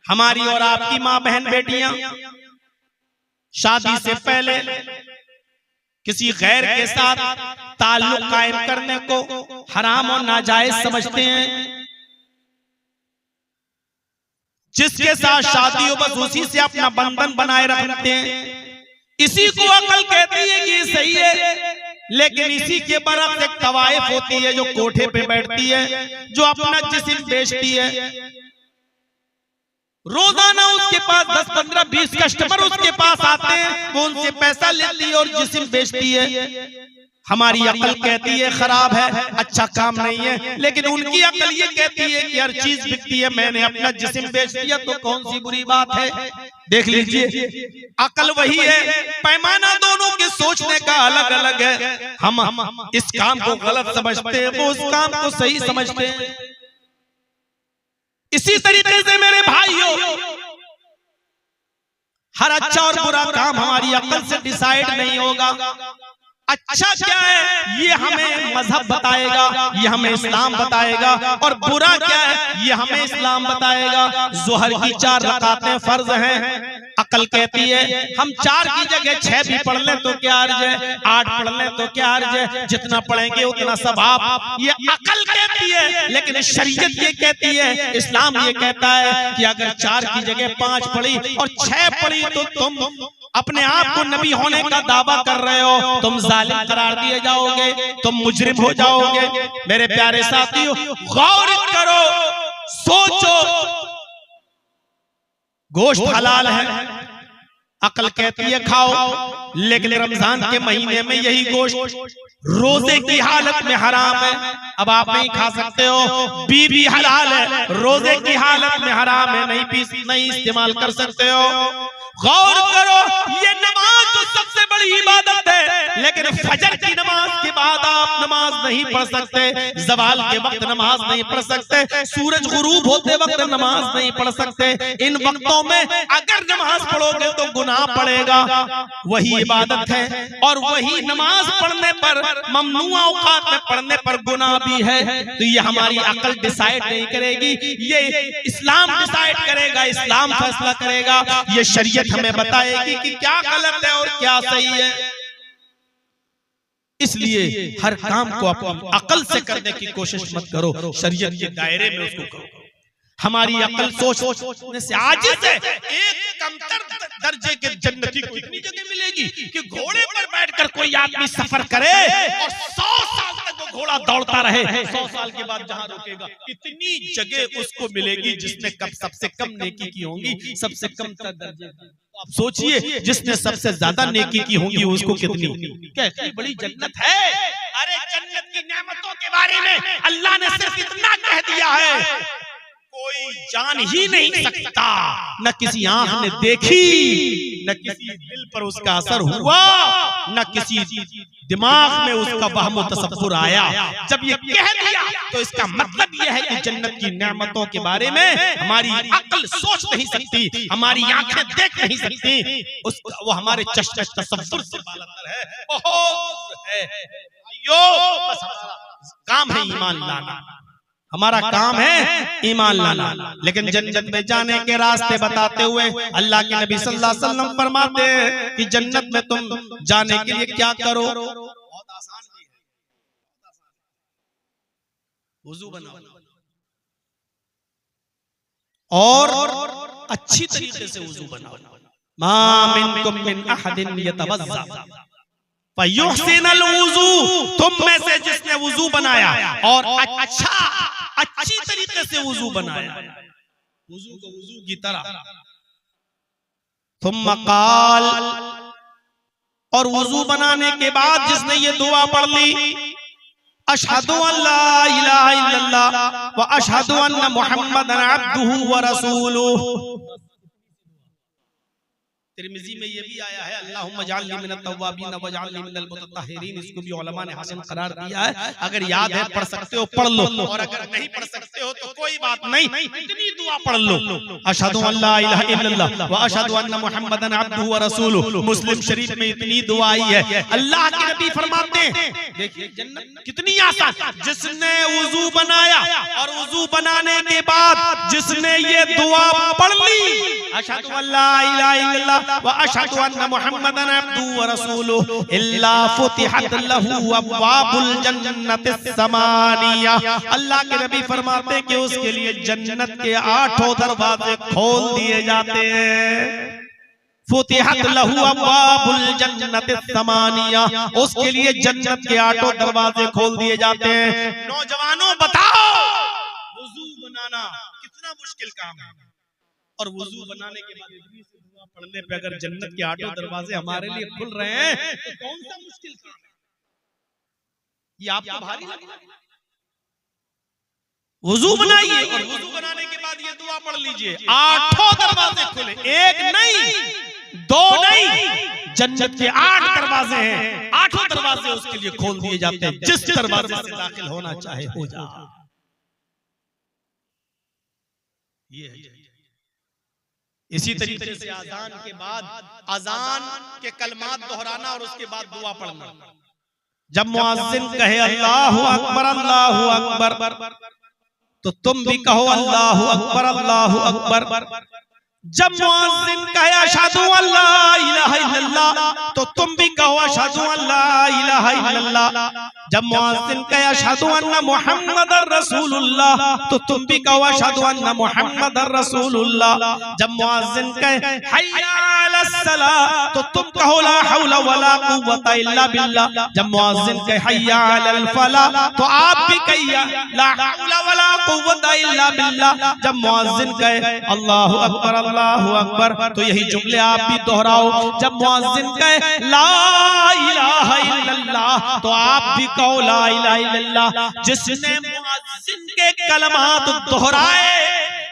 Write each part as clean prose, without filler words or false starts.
हमारी और आपकी माँ बहन बेटियां शादी से पहले किसी गैर के साथ ताल्लुक कायम करने को हराम और नाजायज समझते हैं। जिसके साथ शादी हो बस उसी से अपना बंधन बनाए रखते हैं। इसी को अकल कहती है कि ये सही है, लेकिन इसी के बरक्स एक तवाइफ होती है जो कोठे पे बैठती है, जो अपना जिस्म बेचती है। रोजाना उसके पास 10, 15, 20 कस्टमर उसके पास आते हैं, वो उनसे पैसा लेती है और जिस्म बेचती है। हमारी अकल कहती है खराब है, अच्छा काम नहीं है, लेकिन उनकी अकल ये कहती है कि हर चीज बिकती है, मैंने अपना जिस्म बेच दिया तो कौन सी बुरी बात है। देख लीजिए, अकल वही है, पैमाना दोनों के सोचने का अलग अलग है। हम इस काम को गलत समझते हैं, वो उस काम को सही समझते हैं। इसी तरीके से मेरे भाइयों, हर अच्छा और बुरा काम हमारी अकल से डिसाइड नहीं होगा। अच्छा क्या है ये हमें मजहब बताएगा, ये हमें इस्लाम बताएगा, और बुरा क्या है ये हमें इस्लाम बताएगा। ज़ोहर की 4 रकातें फर्ज हैं। अकल कहती है हम 4 की जगह 6 भी पढ़ लें तो क्या अर्ज है, 8 पढ़ लें तो क्या अर्ज है, जितना पढ़ेंगे उतना सवाब। ये अकल कहती है, लेकिन शरीयत ये कहती है, इस्लाम ये कहता है कि अगर 4 की जगह 5 पढ़ी और 6 पढ़ी तो तुम अपने आप को नबी होने का दावा कर रहे हो, तुम जालिम करार दिए जाओगे, तुम मुजरिम हो जाओगे। मेरे प्यारे साथियों, गौर करो, सोचो, गोश्त हलाल है, अकल कहती है खाओ, लेकिन रमजान के महीने में यही गोश्त रोजे की हालत में हराम है। अब आप नहीं खा सकते हो। बीवी हलाल है, रोजे की हालत में हराम है, नहीं इस्तेमाल कर सकते हो। गौर करो, ये नमाज तो सबसे बड़ी इबादत है, लेकिन फजर की नमाज के बाद आप नमाज नहीं पढ़ सकते, जवाल के वक्त नमाज नहीं पढ़ सकते, सूरज गुरूब होते वक्त नमाज नहीं पढ़ सकते। इन वक्तों में अगर नमाज पढ़ोगे तो गुनाह पड़ेगा। वही इबादत है, और वही नमाज पढ़ने पर, ममनूआ औकात में पढ़ने पर गुनाह भी है। तो ये हमारी अकल डिसाइड नहीं करेगी, ये इस्लाम डिसाइड करेगा, इस्लाम फैसला करेगा। ये शरीयत हमें बताएगी कि क्या गलत है और क्या सही है। इसलिए हर काम को अपनी अकल से करने की कोशिश मत करो, शरीयत के दायरे में उसको करो। हमारी अकल सोचने से आजिज़ है। एक कमतर दर्जे के जन्नती को इतनी जगह मिलेगी कि घोड़े पर बैठकर कोई आदमी सफर करे और 100 साल तक वो घोड़ा दौड़ता रहे, 100 साल के बाद जहां रुकेगा, इतनी जगह उसको मिलेगी जिसने कब सबसे कम नेकी की होंगी, सबसे कम दर्जे। आप सोचिए, जिसने सबसे ज्यादा नेकी की होंगी उसको कितनी कैसी बड़ी जन्नत है। अरे जन्नत की नेमतों के बारे में अल्लाह ने सिर्फ इतना कह दिया है, कोई जान ही नहीं सकता, न किसी आंख ने देखी, न किसी दिल पर उसका असर हुआ, न किसी दिमाग में उसका वहम तसव्वुर आया। जब ये कह दिया तो इसका मतलब ये है कि जन्नत की नेमतों के बारे में हमारी अक्ल सोच नहीं सकती, हमारी आंखें देख नहीं सकती, उसका वो हमारे चश्मे तसव्वुर से बालतर है, बहुत है। काम है ईमान लाना, हमारा काम है ईमान लाना। लेकिन जन्नत में जाने के रास्ते बताते हुए अल्लाह के नबी सल्लल्लाहु अलैहि वसल्लम फरमाते हैं कि जन्नत में तुम जाने के लिए क्या करो, बहुत आसान है, वुजू बनाओ और अच्छी तरीके से वुजू बनाओ। मा मिनकुम मिन अहदिन यतवज़्ज़ा फयुहसिनुल वुजू, तुम में से जिसने वुजू बनाया और अच्छी तरीके से वुजू बनाया, वुजू को वुजू की तरह, थुम्मा क़ाल, और वुजू बनाने के बाद जिसने ये दुआ पढ़ ली, अशहदु अल्ला इलाहा इल्लल्लाह व अशहदु अन्ना मुहम्मदन अब्दुहु व रसूलुहु। तिरमिज़ी में ये भी आया है, अल्लाहुम्मा जअलनी मिनत तव्वाबीन व जअलनी मिनल मुतत्तहिरीन। इसको भी उलमा ने हसन करार दिया है। अगर याद है पढ़ सकते हो पढ़ लो, और अगर नहीं पढ़ सकते हो तो कोई बात नहीं, इतनी दुआ पढ़ लो, अशहदु अल्ला इलाहा इल्लल्लाह व अशहदु अन्ना मुहम्मदन अब्दुहु व रसूलुहु। मुस्लिम शरीफ में इतनी दुआ आई है। अल्लाह के नबी फरमाते हैं, देखिए जन्नत कितनी आसान, जिसने वुजू बनाया और वुजू बनाने के बाद जिसने ये दुआ पढ़ ली, अशहदु अल्ला इलाहा इल्लल्लाह व अशहदु अन्ना मुहम्मदन अब्दुहु व रसूलुहु इल्ला फुतिहत लहू अब्वाबुल जन्नतिस समानिया। अल्लाह के नबी फरमाते कि उसके लिए जन्नत के 8 दरवाजे खोल दिए जाते हैं। फुतिहत लहू अब्वाबुल जन्नतिस समानिया, उसके लिए जन्नत के 8 दरवाजे खोल दिए जाते हैं। नौजवानों बताओ, वुजू बनाना कितना मुश्किल काम है, और वुजू बनाने के बाद इतनी सी दुआ पढ़ने पे अगर जन्नत के 8 दरवाजे हमारे लिए खुल रहे हैं तो कौन सा मुश्किल काम है? ये आपको भारी लगे? वुजू बनाइए और वुजू बनाने के बाद ये दुआ पढ़ लीजिए, 8 दरवाजे खुले, एक नहीं 2 नहीं, जन्नत के 8 दरवाजे हैं, 8 दरवाजे उसके लिए खोल दिए जाते हैं। जिस दरवाजे से दाखिल होना चाहे हो जा। ये है। इसी तरीके से अजान के बाद अजान के कलमात दोहराना और उसके बाद दुआ पढ़ना। जब मुअज्जिन कहे अल्लाहु अकबर तो तुम भी कहो अल्लाहु अकबर। जब मुअज्जिन कहे अशहदु अल्ला इलाहा इल्लल्लाह तो तुम भी कहो अशहदु अल्ला इलाहा इल्लल्लाह। जब मुअज्जिन कहे अशहदु अन्ना मुहम्मदर रसूलुल्लाह तो तुम भी कहो अशहदु अन्ना मुहम्मदर रसूलुल्लाह। जब मुअज्जिन कहे हय्या अलस सलाह तो तुम कहो ला हौला वला कुव्वता इल्ला बिल्लाह। जब मुअज्जिन कहे हय्या अलल फलाह तो आप भी कहिए ला हौला वला कुव्वता इल्ला बिल्लाह। जब मुअज्जिन कहे अल्लाहु अकबर तो यही जुमले आप भी दोहराओ। जब मुअज्जिन कहे ला इलाहा इल्लल्लाह तो आप भी कहो ला इलाहा इल्लल्लाह। जिसने मुअज्जिन के कलमात दोहराए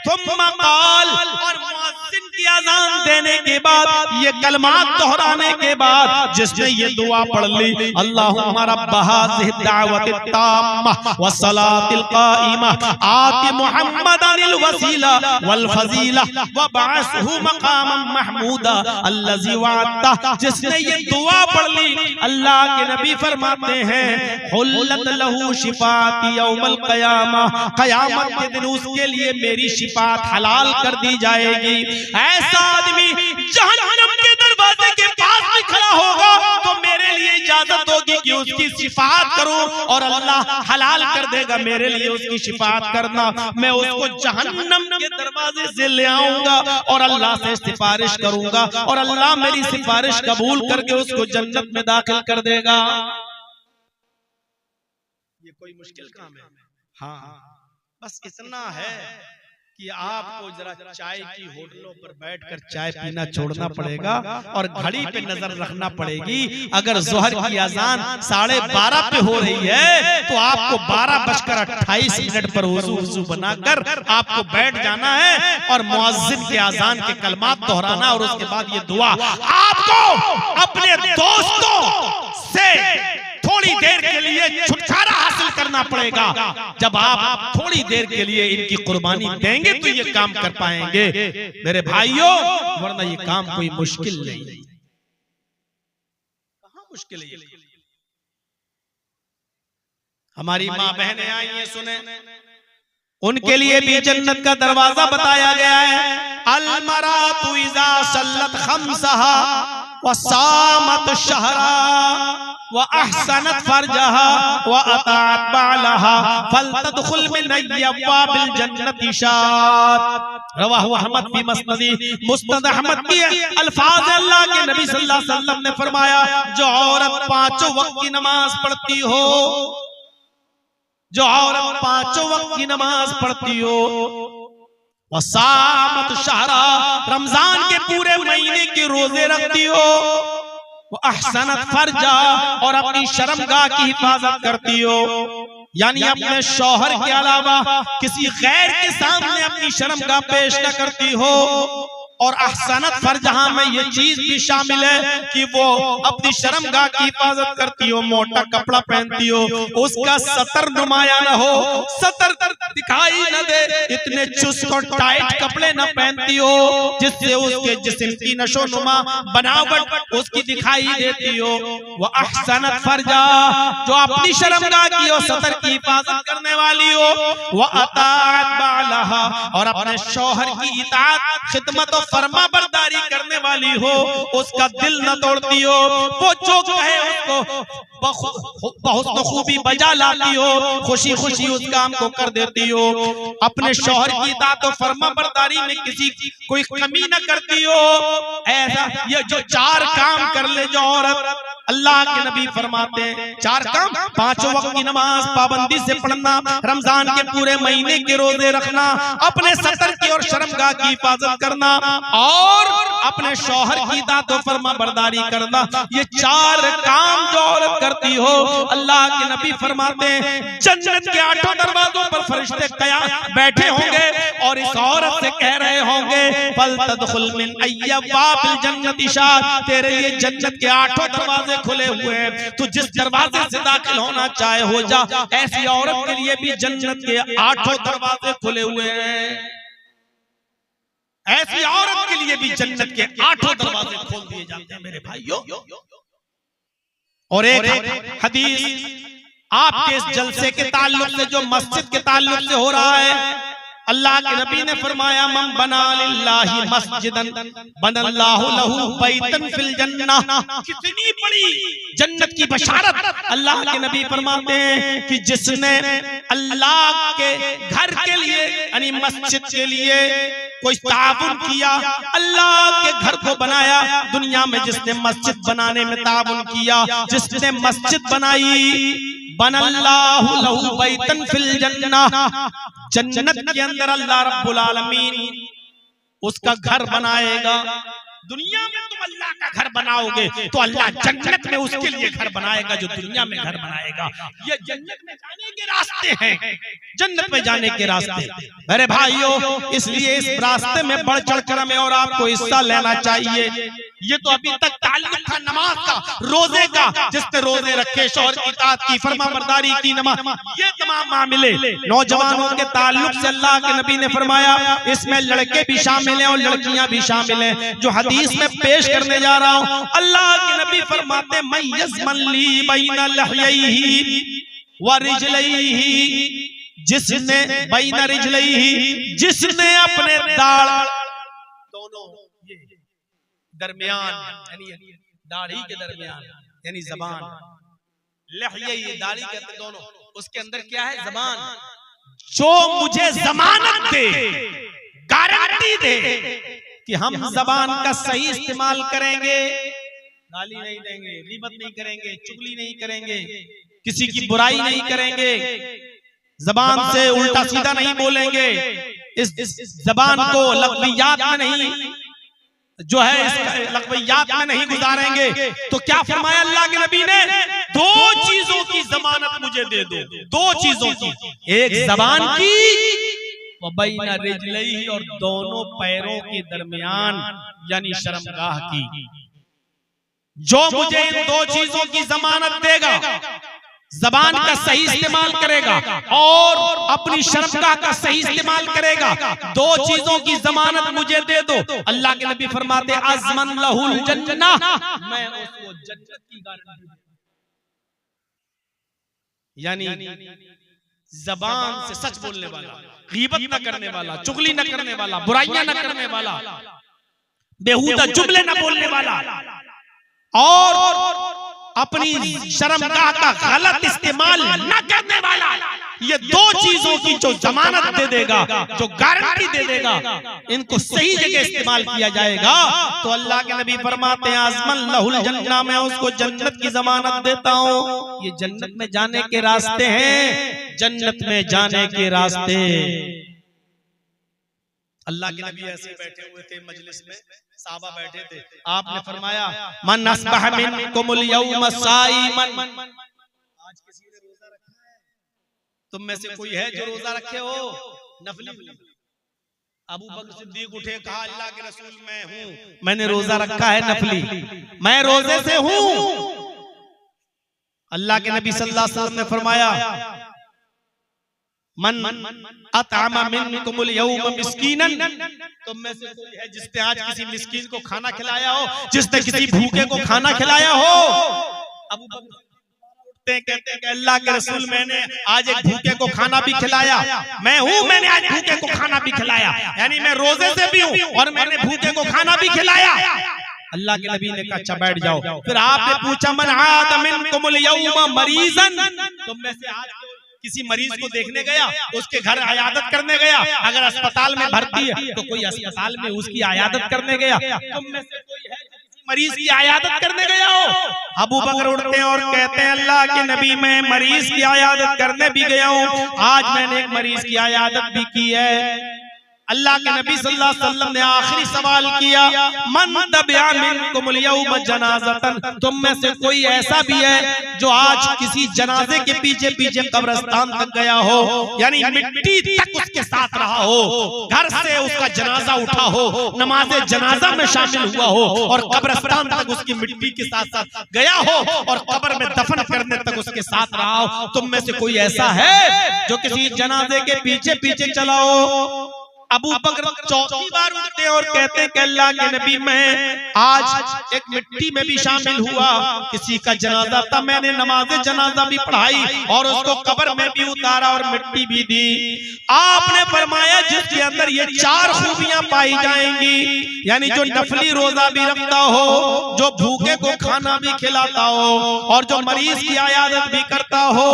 थुम्मा क़ाल, और मुअज्जिन की अज़ान देने के बाद ये कलमात दोहराने के बाद जिसने ये दुआ पढ़ ली, अल्लाहुम्मा रब्ब हाज़िहि दावतित ताम्मा व सलातिल क़ाइमा आति मुहम्मदनिल वसीला वल फजीला व बअसहु मक़ामम महमूदा अल्लज़ी वअदता। जिसने ये दुआ पढ़ ली, अल्लाह के नबी फरमाते हैं हुल्लत लहू शिफाती यौमल क़यामा, क़यामत के दिन उसके लिए मेरी शिफात हलाल कर दी जाएगी। ऐसा आदमी जहन्नम के दरवाजे के पास भी खड़ा होगा तो मेरे लिए इजाजत होगी कि उसकी शिफात करूं, और अल्लाह हलाल कर देगा मेरे लिए उसकी शिफात करना। मैं उसको जहन्नम के दरवाजे से ले आऊंगा और अल्लाह से सिफारिश करूंगा, और अल्लाह मेरी सिफारिश कबूल करके उसको जन्नत में दाखिल कर देगा। ये कोई मुश्किल काम है? हाँ, बस इतना है कि आपको जरा चाय की होटलों पर बैठकर चाय पीना छोड़ना पड़ेगा और घड़ी पे नजर रखना पड़ेगी। अगर जोहर की अजान 12:30 पे हो रही है तो आपको 12:28 पर वुजू बनाकर आपको बैठ जाना है और मुअज्जिन के अजान के कलमात दोहराना, और उसके बाद ये दुआ आपको अपने दोस्तों से थोड़ी देर के लिए छुटकारा हासिल करना पड़ेगा। जब आप थोड़ी देर के लिए इनकी कुर्बानी देंगे तो ये काम कर पाएंगे मेरे भाइयों, वरना ये काम कोई मुश्किल नहीं। कहां मुश्किल है? हमारी माँ बहनें आई हैं, सुने, उनके लिए भी जन्नत का दरवाजा बताया गया है। अल मरातु इज़ा सल्लत खम्सहा व सामत शहरा व अहसनत फरजहा व अताअत बालहा फलतदखुल मिन अब्वाबिल जन्नति शात। रवाहु अहमद फी मस्नदी, मुस्नद अहमद की अल्फाज अल्लाह के नबी सल्लल्लाहु अलैहि वसल्लम ने फरमाया, जो औरत 5 वक्त की नमाज पढ़ती हो, जो औरत 5 वक्त की नमाज पढ़ती हो, वसामत शहरा, रमजान के पूरे महीने के रोजे रखती हो, वो अहसनत फरजा, और अपनी शर्मगाह की हिफाजत करती हो, यानी अपने शौहर के अलावा किसी गैर के सामने अपनी शर्मगाह पेश न करती हो। और अहसनत फरजहा में ये चीज भी शामिल है कि वो अपनी शर्मगाह की हिफाजत करती हो, मोटा कपड़ा पहनती हो, उसका सतर नुमाया न हो, सतर दिखाई न दे, इतने चुस्त और टाइट कपड़े न पहनती हो जिससे उसके जिस्म की नशो नुमा बनावट उसकी दिखाई देती हो। वो अहसनत फरजा, जो अपनी शर्मगाह की और सतर की हिफाजत करने वाली हो। वो अताअत बालहा, और अपने शौहर की इताअत, खिदमत और फर्मा बरदारी करने वाली हो, उसका दिल न तोड़ती हो, वो जो कहे उसको बहुत खूबी बजा लाती हो, खुशी खुशी उस काम को कर देती हो, अपने शौहर की इताअत और फर्मा बरदारी में किसी कोई कमी न करती हो। ऐसा ये जो 4 काम कर ले जो औरत, अल्लाह के नबी फरमाते हैं 4 काम, 5 वक्त की नमाज पाबंदी से पढ़ना, रमजान के पूरे महीने के रोजे रखना, अपने सतर की और शर्मगाह की हिफाजत करना और अपने शौहर की इताअत और फर्मा बरदारी करना। ये 4 काम जो औरत करती हो, अल्लाह के नबी फरमाते हैं जन्नत के 8 दरवाजों पर फरिश्ते कयाम बैठे होंगे और इस औरत से कह रहे होंगे फल तदखुल मिन अय्यबाबिल जन्नति शाह, तेरे लिए जन्नत के 8 दरवाजे खुले हुए हैं, तू जिस दरवाजे से दाखिल होना चाहे हो जा। ऐसी औरत के लिए भी जन्नत के 8 दरवाजे खुले हुए हैं, ऐसी औरत के लिए भी जन्नत के 8 दरवाजे खोल दिए जाते हैं मेरे भाइयों। और एक हदीस आपके इस जलसे के ताल्लुक से, जो मस्जिद के ताल्लुक से हो रहा है, अल्लाह के नबी ने फरमाया मन बना लिल्लाहि मस्जिदन बनल्लाहु लहू बैतन फिल जन्नह। कितनी बड़ी जन्नत की बशारत। अल्लाह के नबी फरमाते हैं कि जिसने अल्लाह के घर के लिए यानी मस्जिद के लिए कोई ताबुन किया, अल्लाह के घर को बनाया, दुनिया में जिसने मस्जिद बनाने में ताबुन किया, जिसने मस्जिद बनाई, बनल्लाहु लहू बैतन फिल जन्नह, जन्नत के अंदर अल्लाह रब्बुल आलमीन उसका घर बनाएगा। दुनिया में तुम अल्लाह का घर बनाओगे तो अल्लाह जन्नत में उसके लिए घर बनाएगा जो दुनिया में घर बनाएगा। ये जन्नत में जाने के रास्ते हैं, जन्नत में जाने के रास्ते। अरे भाइयों, इसलिए इस रास्ते में बढ़ चढ़ कर हमें और आपको हिस्सा लेना चाहिए। ये तो अभी तक ताल्लुक था नमाज का, रोजे का, जिसने रोजे रखे, शौहर की इताअत की, फर्मा बरदारी की, नमाज, ये तमाम मामले नौजवानों के ताल्लुक से अल्लाह के नबी ने फरमाया इसमें लड़के भी शामिल हैं और लड़कियां भी शामिल हैं। जो हदीस में पेश करने जा रहा हूं, अल्लाह के नबी फरमाते मय्यज़मन ली बैना लहयैहि व रिजलैहि, जिसने बैना रिजलैहि, जिसने अपने दाढ़ दोनों दरमियान यानी दाढ़ी के दरमियान यानी जबान, लहयैहि दाढ़ी कहते दोनों, उसके अंदर क्या है? जबान। जो मुझे जमानत दे, गारंटी दे कि हम जबान का सही इस्तेमाल करेंगे, गाली नहीं देंगे, गीबत नहीं करेंगे, चुगली नहीं करेंगे, किसी की बुराई नहीं करेंगे, जबान से उल्टा सीधा नहीं बोलेंगे, इस जबान को लग़वियात में नहीं जो है लग़वियात में नहीं गुजारेंगे। तो क्या फरमाया अल्लाह के नबी ने? 2 चीजों की जमानत मुझे दे दो, 2 चीजों की, एक जबान की व बैना रिजलैहि, और दोनों पैरों के दरमियान यानी शर्मगाह की। जो मुझे इन 2 चीजों की जमानत देगा, जबान का सही इस्तेमाल करेगा और अपनी शर्मगाह का सही इस्तेमाल करेगा, 2 चीजों की जमानत मुझे दे दो। अल्लाह के नबी फरमाते अज़मन लहुल जन्नह, मैं उसको जन्नत की गारंटी, यानी जबान से सच बोलने वाला, गीबत न करने वाला, चुगली न करने वाला, बुराइयां न करने वाला, बेहुदा जुमले न बोलने वाला और अपनी शर्मगाह का गलत इस्तेमाल न करने वाला, ये 2 चीजों की जो जमानत दे देगा, जो गारंटी दे देगा, इनको सही जगह इस्तेमाल किया जाएगा तो अल्लाह के नबी फरमाते हैं अज़मन लहुल जन्नह, मैं उसको जन्नत की जमानत देता हूँ। ये जन्नत में जाने के रास्ते हैं, जन्नत में जाने के रास्ते। अल्लाह के नबी ऐसे बैठे हुए थे मजलिस में, साहबा बैठे थे, आपने फरमाया मन अस्बह मिनकुमुल यौम साइमन, आज किसी ने रोजा रखा है? तुम में से कोई है जो रोजा रखे हो? नफली। अबू बकर सिद्दीक उठे, कहा अल्लाह के रसूल मैं हूं, मैंने रोजा रखा है नफली, मैं रोजे से हूं। अल्लाह के नबी सल्लल्लाहु अलैहि वसल्लम ने फरमाया मन अतअमा मिनकुमुल यौम मिस्कीनन, तुम में से कोई है जिसने आज किसी मिस्कीन को खाना खिलाया हो, जिसने किसी भूखे को खाना खिलाया हो? अबू बकर कहते हैं कि अल्लाह के रसूल मैंने आज एक भूखे को खाना भी खिलाया, मैंने आज भूखे को खाना भी खिलाया, यानी मैं रोजे से भी हूँ और मैंने भूखे को खाना भी खिलाया। अल्लाह के नबी ने कहा अच्छा बैठ जाओ। फिर आपने पूछा मन आदा मिनकुमुल यौमा मरीजन, तुम में से आज किसी मरीज को देखने गया, उसके घर आयादत करने गया, अगर अस्पताल में भर्ती है तो कोई अस्पताल में उसकी आयादत करने गया, तुम में से कोई है मरीज की आयादत करने गया हो? अबू बकर उठते हैं और कहते हैं अल्लाह के नबी मैं मरीज की आयादत करने भी गया हूँ, आज मैंने एक मरीज की आयादत भी की है। अल्लाह के नबी सल्लल्लाहु अलैहि वसल्लम ने आखिरी सवाल किया मन तबिया मिनकुमुल यौम जनाज़तन, तुम में से कोई ऐसा भी है जो आज किसी जनाजे के पीछे पीछे कब्रिस्तान तक गया हो, यानी मिट्टी तक उसके साथ रहा हो, घर से उसका जनाजा उठा हो, नमाज़े जनाजा में शामिल हुआ हो और कब्रिस्तान तक उसकी मिट्टी के साथ साथ गया हो और कब्र में दफन करने तक उसके साथ रहा हो? तुम में से कोई ऐसा है जो किसी जनाजे के पीछे पीछे चला हो? अबू बकर चौथी बार उठते और कहते हैं कि अल्लाह के नबी मैं आज एक मिट्टी में भी शामिल हुआ, किसी का जनाजा था, मैंने नमाज़े जनाजा भी पढ़ाई और उसको कब्र में भी उतारा और मिट्टी भी दी। आपने फरमाया जिसके अंदर ये चार खूबियां पाई जाएंगी, यानी जो नफली रोजा भी रखता हो, जो भूखे को खाना भी खिलाता हो और जो मरीज की आयादत भी करता हो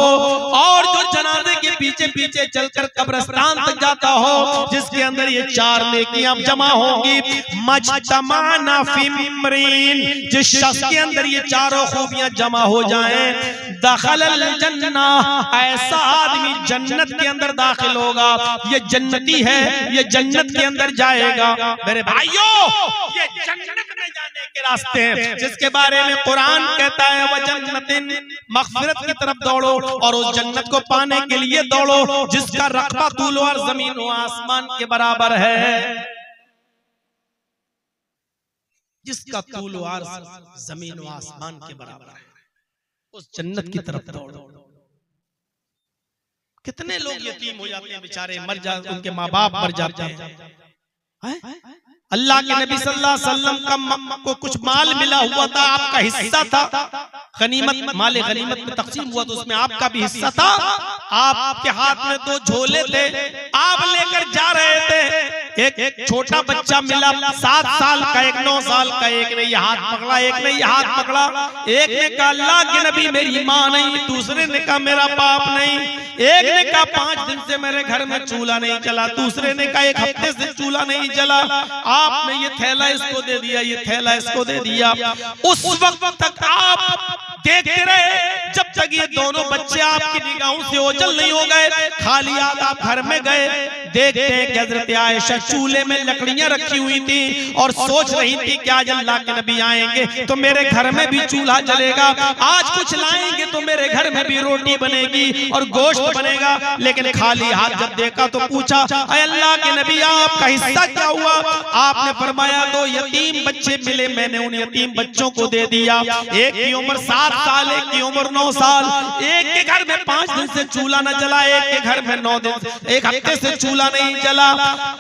और जो जनाजे के पीछे पीछे चलकर कब्रिस्तान तक जाता हो, जिसके अंदर ये चार नेकियां जमा होंगी, मजतमाना फी मिम्रीन, जिस शख्स के अंदर ये चारों खूबियां जमा हो जाएं, दखलल जन्ना, ऐसा आदमी जन्नत के अंदर दाखिल होगा, ये जन्नती है, ये जन्नत के अंदर जाएगा। मेरे भाइयों ये जन्नत में जाने के रास्ते हैं जिसके बारे में कुरान कहता है व जन्नतिन, मग़फ़िरत की तरफ दौड़ो और उस जन्नत को पाने के लिए दौड़ो जिसका रक़बा तूल और ज़मीन व आसमान के बराबर है, जिसका तूल और ज़मीन व आसमान के बराबर है, उस जन्नत की तरफ दौड़ो। कितने लोग यतीम हो जाते हैं बेचारे, मर जाते, उनके माँ बाप मर जाते हैं। अल्लाह के नबी सल्लल्लाहु अलैहि वसल्लम को कुछ माल मिला हुआ था, आपका हिस्सा था, गनीमत माले गनीमत में तकसीम हुआ तो उसमें आपका भी हिस्सा था, आपके हाथ में दो झोले थे, आप लेकर जा रहे थे, एक छोटा बच्चा मिला 7 साल का, एक 9 साल का, एक ने ये हाथ पकड़ा, एक ने ये हाथ पकड़ा, एक ने कहा अल्लाह के नबी मेरी माँ नहीं, दूसरे ने कहा मेरा बाप नहीं, एक ने कहा 5 दिन से मेरे घर में चूल्हा नहीं चला, दूसरे ने कहा 1 हफ्ते से चूल्हा नहीं जला, आपने ये थैला इसको दे दिया, ये थैला इसको दे दिया। उस वक्त तक आप देखते रहे जब तक ये दोनों बच्चे आपकी निगाहों से ओझल नहीं हो गए, खाली हाथ आप घर में गए, देखते हैं कि हजरत आयशा चूल्हे में लकड़ियां रखी हुई थी और सोच रही थी कि आज अल्लाह के नबी आएंगे तो मेरे घर में भी चूल्हा जलेगा, आज कुछ लाएंगे तो मेरे घर में भी रोटी बनेगी और गोश्त बनेगा, लेकिन खाली हाथ जब देखा तो पूछा अल्लाह के नबी आपका हिस्सा क्या हुआ? आपने फरमाया 2 यतीम बच्चे मिले, मैंने उन यतीम बच्चों को दे दिया, एक की उम्र 7 साल, एक की उम्र 9 साल, एक के घर में 5 दिन से चूल्हा न जला, एक के घर में 9 दिन 1 हफ्ते से चूल्हा नहीं जला,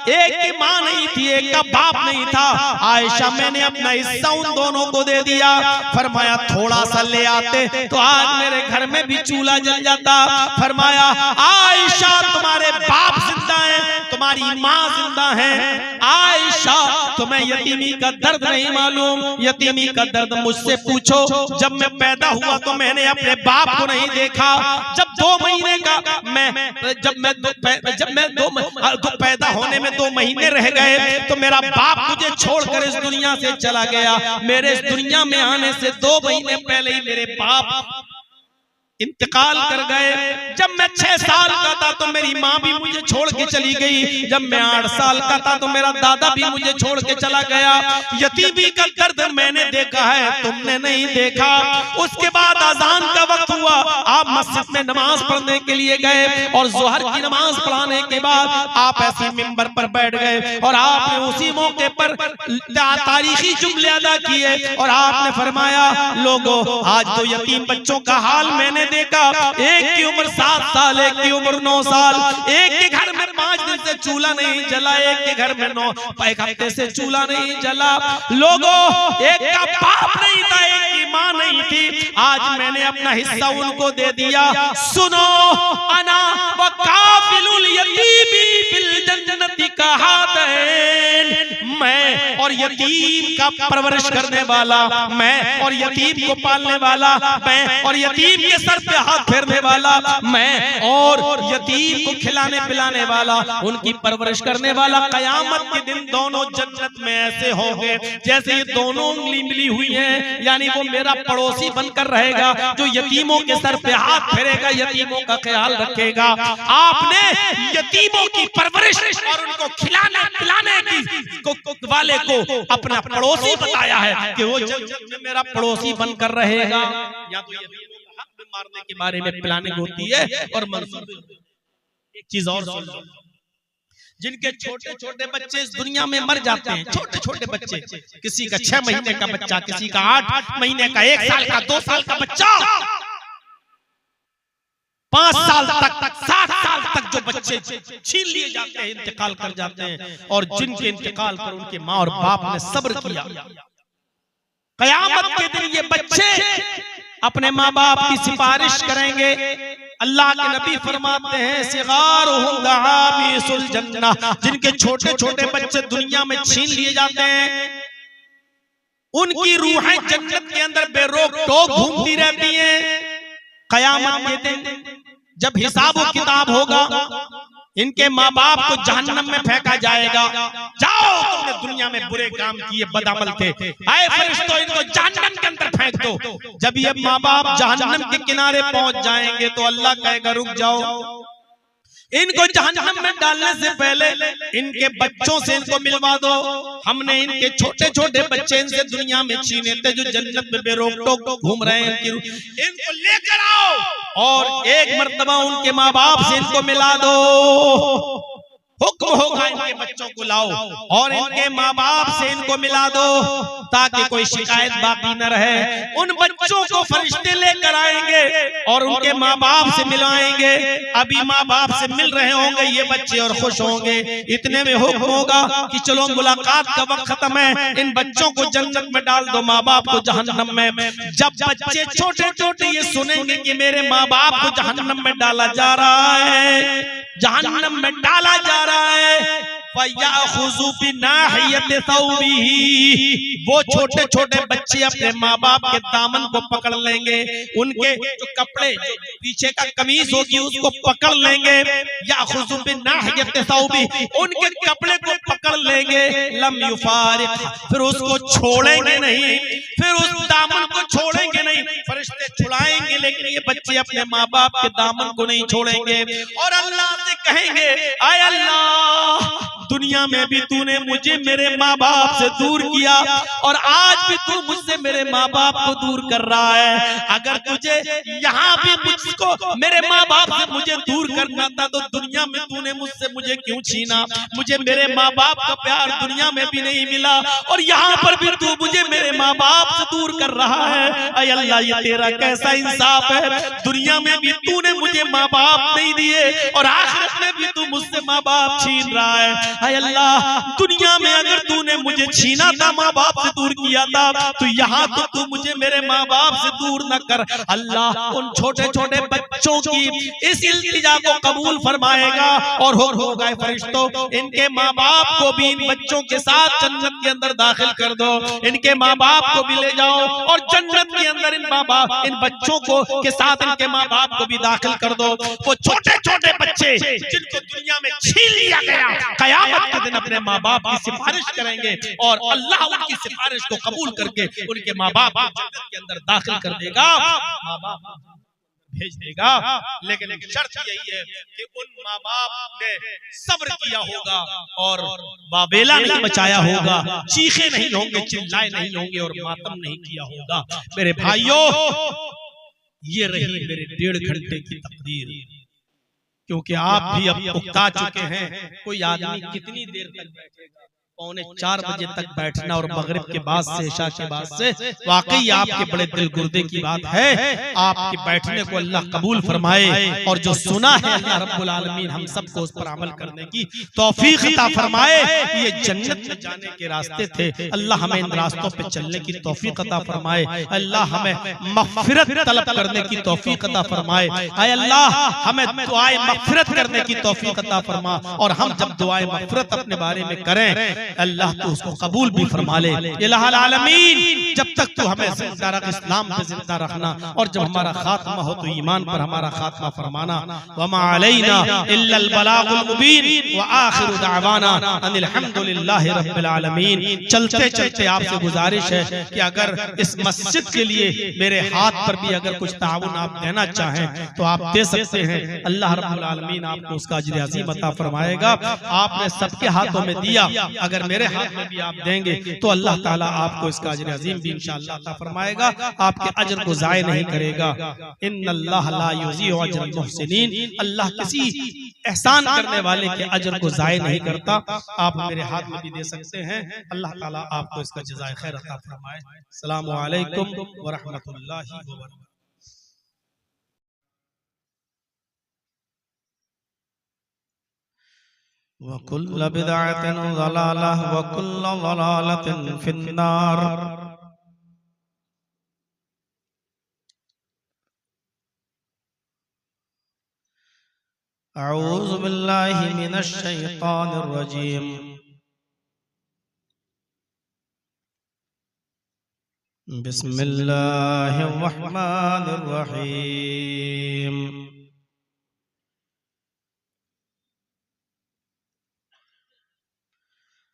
एक की माँ नहीं थी, एक का बाप नहीं था। आयशा मैंने अपना हिस्सा उन दोनों को दे दिया, फरमाया थोड़ा सा ले आते तो आज मेरे घर में भी चूल्हा जल जाता। फरमाया आयशा तुम्हारे बाप जिंदा हैं, तुम्हारी माँ जिंदा है, आयशा तुम्हें यतीमी का दर्द नहीं मालूम, यतीमी का दर्द मुझसे पूछो, जब मैं पैदा हुआ तो मैंने अपने बाप को नहीं देखा, जब 2 महीने का जब मैं पैदा होने में 2 महीने रह गए तो मेरा बाप मुझे छोड़कर इस दुनिया से चला गया, मेरे इस दुनिया में आने से 2 महीने पहले ही मेरे बाप इंतकाल कर गए, जब मैं 6 साल का था तो मेरी माँ भी मुझे छोड़ के चली गई, जब मैं 8 साल का था तो मेरा दादा भी मुझे छोड़ के चला गया, यतीमी का दर्द मैंने देखा है, तुमने नहीं देखा। उसके बाद अजान का वक्त हुआ, आप मस्जिद में नमाज पढ़ने के लिए गए और जोहर की नमाज पढ़ाने के बाद आप ऐसे मिंबर पर बैठ गए और आपने उसी मौके पर तारीखी जुमले अदा किए और आपने फरमाया लोगों आज तो यतीम बच्चों का हाल मैंने देखा, एक की उम्र 7 साल, एक की उम्र 9 साल, एक के घर में 5 दिन से चूल्हा नहीं जला, एक के घर में 1 हफ्ते से चूल्हा नहीं जला, लोगों एक का बाप नहीं था, एक की माँ नहीं थी, आज मैंने अपना हिस्सा उनको दे दिया। सुनो, अना व काफिलुल यतीमी फिल जन्नति कहातैन, मैं और यतीम का परवरिश करने वाला, मैं और यतीम को पालने वाला, मैं और यतीम के सर पे हाथ फेरने वाला, मैं और यतीम को खिलाने पिलाने वाला, उनकी परवरिश करने वाला, कयामत के दिन दोनों जन्नत में ऐसे होंगे जैसे ये दोनों उंगली मिली हुई है। यानी वो मेरा पड़ोसी बनकर रहेगा, जो यतीमों के सर पे हाथ फेरेगा, यतीमों का ख्याल रखेगा। आपने यतीमों की परवरिश और उनको खिलाने पिलाने की वाले को अपना पड़ोसी बताया है कि वो जन्नत में मेरा पड़ोसी बनकर रहेगा। या तो यतीमों का हक मारने के बारे में प्लानिंग होती है। और एक चीज और सुन लो, जिनके छोटे छोटे बच्चे इस दुनिया में मर जाते हैं, छोटे छोटे बच्चे, किसी का 6 महीने का बच्चा, किसी का 8 महीने का, 1 साल का, 2 साल का बच्चा, 5 साल तक, 7 साल तक जो बच्चे छीन लिए जाते हैं, इंतकाल कर जाते हैं, और जिनके इंतकाल पर उनके माँ और बाप ने सब्र किया, कयामत के दिन ये बच्चे अपने माँ बाप की सिफारिश करेंगे। अल्लाह के नबी फरमाते हैं, सिगारुहुम दआमीसुल जन्नह, जिनके छोटे छोटे बच्चे दुनिया में छीन लिए जाते हैं, उनकी रूहें जन्नत के अंदर बेरोक टोक घूमती रहती हैं। कयामत के दिन जब हिसाब व किताब होगा, इनके माँ बाप को जहन्नम में फेंका जाएगा। जाओ, तुमने दुनिया में बुरे काम किए, बदअमल थे, आए फरिश्तों, इनको जहन्नम के अंदर फेंक दो। जब ये माँ बाप जहन्नम के किनारे पहुंच जाएंगे तो अल्लाह कहेगा, रुक जाओ, इनको जहन्नम में डालने से पहले इनके बच्चों से इनको मिलवा दो। हमने इनके छोटे छोटे बच्चे इनसे दुनिया में छीने थे, जो जन्नत में बेरोक टोक घूम रहे हैं, इनको लेकर आओ और एक मर्तबा उनके माँ बाप से इनको मिला दो। हुक्म होगा, इनके बच्चों को लाओ और इनके माँ बाप से इनको मिला दो, ताकि कोई शिकायत बाकी न रहे। उन बच्चों को फरिश्ते लेकर आएंगे और उनके माँ बाप से मिलाएंगे। अभी माँ बाप से मिल रहे होंगे ये बच्चे और खुश होंगे। इतने में हुक्म होगा कि चलो, मुलाकात का वक्त खत्म है, इन बच्चों को जन्नत में डाल दो, माँ बाप को जहन्नम में। जब बच्चे छोटे छोटे ये सुनेंगे कि मेरे माँ बाप को जहन्नम में डाला जा रहा है, जहन्नम में डाला जा रहा है, वो छोटे छोटे बच्चे अपने माँ बाप के दामन को पकड़ लेंगे, उनके जो कपड़े, जो पीछे का कमीज होगी उसको पकड़ लेंगे, या उनके कपड़े को पकड़ लेंगे, लम युफारिक, फिर उसको छोड़ेंगे नहीं, फिर उस दामन को छोड़ेंगे नहीं। फरिश्ते छुड़ाएंगे लेकिन ये बच्चे अपने माँ बाप के दामन को नहीं छोड़ेंगे। और अल्लाह से कहेंगे, आय अल्लाह, दुनिया में भी तूने मुझे मेरे माँ बाप से दूर किया और आज भी तू मुझसे मेरे माँ बाप को दूर कर रहा है। अगर तुझे यहाँ भी मुझको मेरे माँ बाप से मुझे दूर करना था तो दुनिया में तूने मुझसे मुझे क्यों छीना? मुझे मेरे माँ बाप का प्यार दुनिया में भी नहीं मिला और यहाँ पर भी तू मुझे मेरे माँ बाप से दूर कर रहा है। अय अल्लाह, ये तेरा कैसा इंसाफ है? दुनिया में भी तूने मुझे माँ बाप नहीं दिए और आखिरत में भी तू मुझसे माँ बाप छीन रहा है। हाय अल्लाह, दुनिया में अगर तूने मुझे छीना था, माँ बाप से दूर किया था, तो यहाँ तो तू मुझे मेरे माँ बाप से दूर न कर। अल्लाह उन छोटे छोटे बच्चों की इस इल्तिजा को कबूल फरमाएगा और होगा फरिश्तों, इनके माँ बाप को भी इन बच्चों के साथ जन्नत के अंदर दाखिल कर दो। इनके माँ बाप को भी ले जाओ और जन्नत के अंदर इन बच्चों को के साथ इनके माँ बाप को भी दाखिल कर दो। वो छोटे छोटे बच्चे जिनको दुनिया में छीन लिया गया, कयामत के दिन अपने माँ बाप की सिफारिश करेंगे और अल्लाह उनकी सिफारिश को कबूल करके उनके माँ बाप को जन्नत के अंदर दाखिल कर देगा, माँ बाप भेज देगा। लेकिन एक शर्त यही है कि उन माँ बाप ने सब्र किया होगा और बाबेला नहीं मचाया होगा, चीखे नहीं होंगे, चिल्लाए नहीं होंगे और मातम नहीं किया होगा। मेरे भाइयों, ये रही मेरे 1.5 घंटे की तकरीर, क्योंकि आप भी अब उकता चुके हैं। कोई आदमी कितनी देर तक बैठेगा 4 बजे तक बैठना और मगरिब के बाद से इशा के बाद से वाकई आपके बड़े दिल गुर्दे की बात है। आपके बैठने को अल्लाह कबूल फरमाए और जो सुना है अल्लाह रब्बुल आलमीन हम सबको उस पर अमल करने की तौफीक अता फरमाए। ये जन्नत में जाने के रास्ते थे, अल्लाह हमें इन रास्तों पे चलने की तौफीक अता फरमाए। अल्लाह हमें मग़फ़िरत तलब करने की तौफीक अता फरमाए। आए अल्लाह हमें दुआए मग़फ़िरत करने की तौफीक अता फरमा और हम जब दुआए मग़फ़िरत अपने बारे में करें अल्लाह तो उसको कबूल भी फरमा ले। इलाहुल आलमीन जब तक तू हमें जिंदा रख, इस्लाम पे जिंदा रखना और जब हमारा खात्मा हो तो ईमान पर हमारा खात्मा फरमाना। वमा अलैना इल्लल बलागुल मुबीन व आखिरु दावाना अनिल हम्दुलिल्लाहि रब्बिल आलमीन। चलते चलते आपसे गुजारिश है कि अगर इस मस्जिद के लिए मेरे हाथ पर भी अगर कुछ ताउन आप देना चाहें तो आप दे सकते हैं। अल्लाह रब्बुल आलमीन आपको उसका अज्र अज़ीम अता फरमाएगा। आपने सबके हाथों में दिया, अगर मेरे हाथ में भी आप देंगे तो अल्लाह ताला आपको इसका अज्र अज़ीम भी इंशाअल्लाह अता फरमाएगा, आपके अज्र को ज़ाय नहीं करेगा। इन्नल्लाह ला युज़ीउ अज्रल मुहसिनीन, अल्लाह किसी एहसान करने वाले के अज्र को ज़ाय नहीं करता। आप मेरे हाथ में भी दे सकते हैं, अल्लाह ताला आपको इसका जज़ाए खैर अता फरमाए। अस्सलामु अलैकुम व रहमतुल्लाहि व बरकातहू। वकुल्ल बिदअतिन ज़लालह वकुल्ल ज़लालतिन फिन्नार। अऊज़ु बिल्लाहि मिनश शैतानिर रजीम। बिस्मिल्लाहिर रहमानिर रहीम।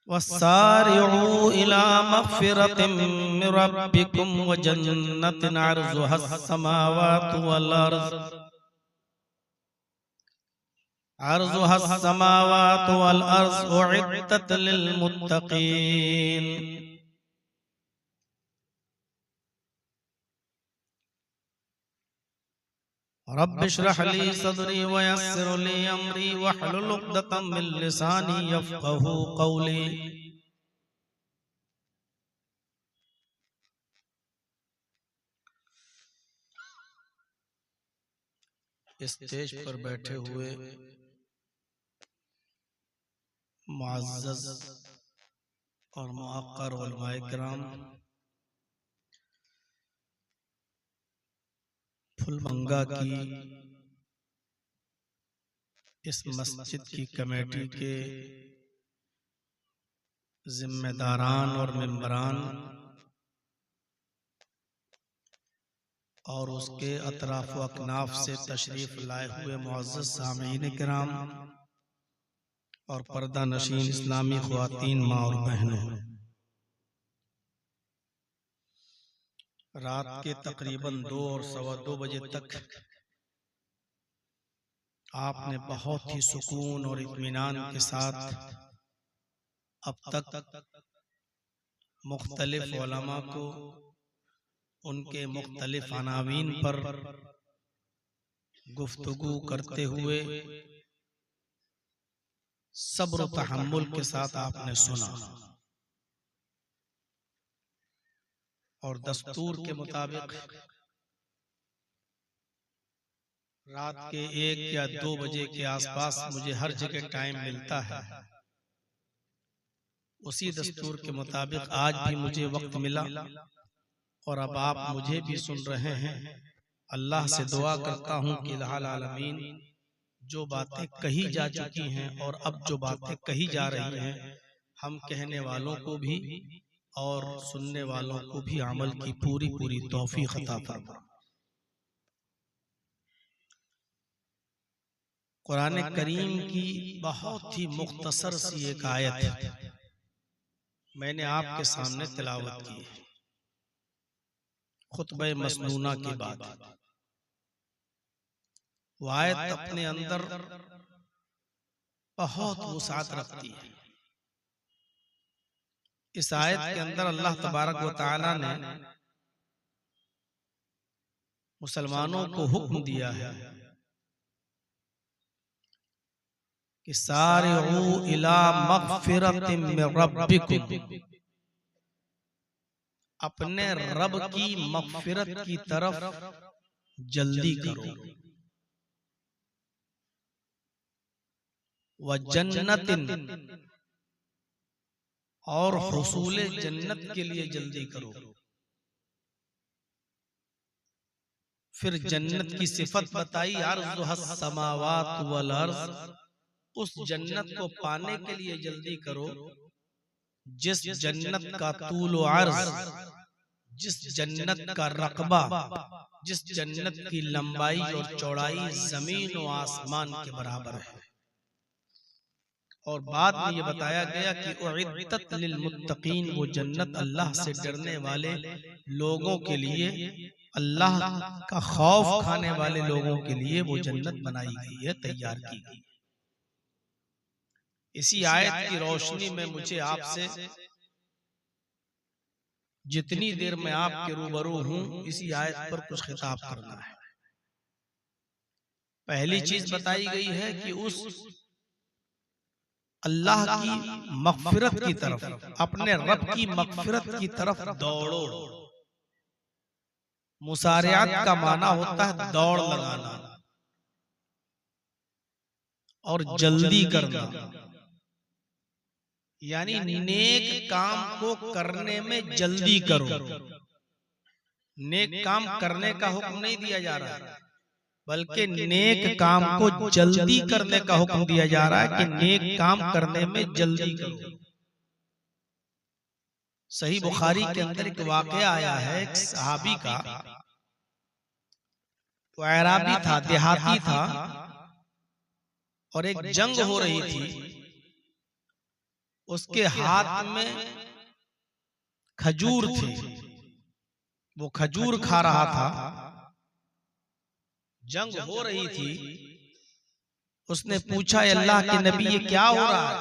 वस्सारिऊ इला मग़फ़िरतिम मिन रब्बिकुम व जन्नतिन अर्ज़ुहस समावातु वल अर्ज़ उइद्दत लिल मुत्तक़ीन। रब्बि इश्रह ली सदरी व यस्सिर ली अमरी वहलुल उक़दतम मिन लिसानी यफ़क़हू क़ौली। स्टेज पर बैठे हुए मुअज़्ज़ज़ और मुअक्कर उलमाए किराम, फुलमंगा की इस मस्जिद की कमेटी के जिम्मेदारान और मेंबरान और उसके अतराफ व अकनाफ से तशरीफ लाए हुए मुअज़्ज़ज़ सामीन किराम और पर्दा नशीन इस्लामी ख़वातीन माँ और बहनों, रात के तकरीबन 2 और सवा 2 बजे तक आपने बहुत ही सुकून और इत्मीनान के साथ अब तक मुख्तलिफ उलमा को उनके मुख्तलिफ अनावीन पर गुफ्तगू करते हुए सब्र व तहम्मुल के साथ आपने सुना और दस्तूर के मुताबिक रात के 1 या 2 बजे के आसपास मुझे हर जगह टाइम मिलता है। उसी दस्तूर के मुताबिक आज भी मुझे वक्त मिला और अब आप मुझे भी सुन रहे हैं। अल्लाह से दुआ करता हूँ कि इलाहुल आलमीन जो बातें कही जा चुकी हैं और अब जो बातें कही जा रही हैं, हम कहने वालों को भी और सुनने वालों को भी अमल की पूरी पूरी तौफीक अता फरमा। कुरान करीम की बहुत ही मुख्तसर सी एक आयत मैंने आपके सामने तिलावत की है खुतबे मसनूना के बाद। वो आयत अपने अंदर बहुत वसाअत रखती है। इस आयत के अंदर अल्लाह तबारक व तआला ने मुसलमानों को हुक्म दिया है कि सारिऊ इला मग़फ़िरतिम मिन रब्बिकुम, अपने रब की मग़फ़िरत की तरफ जल्दी करो। व जन्नतिन, और हुसूले जन्नत के लिए जल्दी करो। फिर जन्नत की सिफत बताई, अर्ज़ुहस समावात वल अर्ज़, उस जन्नत को पाने के लिए जल्दी करो जिस जन्नत का तूल व अर्ज़, जिस जन्नत का रकबा, जिस जन्नत की लंबाई और चौड़ाई जमीन व आसमान के बराबर है। और बाद में ये बताया गया कि उइद्दत लिल मुत्तकीन, वो जन्नत अल्लाह से डरने वाले लोगों के लिए, अल्लाह का खौफ खाने वाले लोगों के लिए वो जन्नत बनाई गई है, तैयार की गई। इसी आयत की रोशनी में मुझे आपसे जितनी देर में आपके रूबरू हूं, इसी आयत पर कुछ खिताब करना है। पहली चीज बताई गई है कि उस अल्लाह की मग़फ़िरत की तरफ, अपने रब की मग़फ़िरत की तरफ दौड़ो। मुसारियात का माना होता है दौड़ लगाना और जल्दी करना, यानी नेक काम को करने में जल्दी करो। नेक काम करने का हुक्म नहीं दिया जा रहा है, बल्कि नेक काम को जल्दी करने का हुक्म दिया जा रहा है कि नेक काम करने में जल्दी करो। सही बुखारी के अंदर एक वाक़या आया है, एक सहाबी का, वो अराबी था, देहाती था, और एक जंग हो रही थी। उसके हाथ में खजूर थे, वो खजूर खा रहा था। जंग हो रही थी। उसने पूछा, अल्लाह के नबी ये क्या हो रहा है?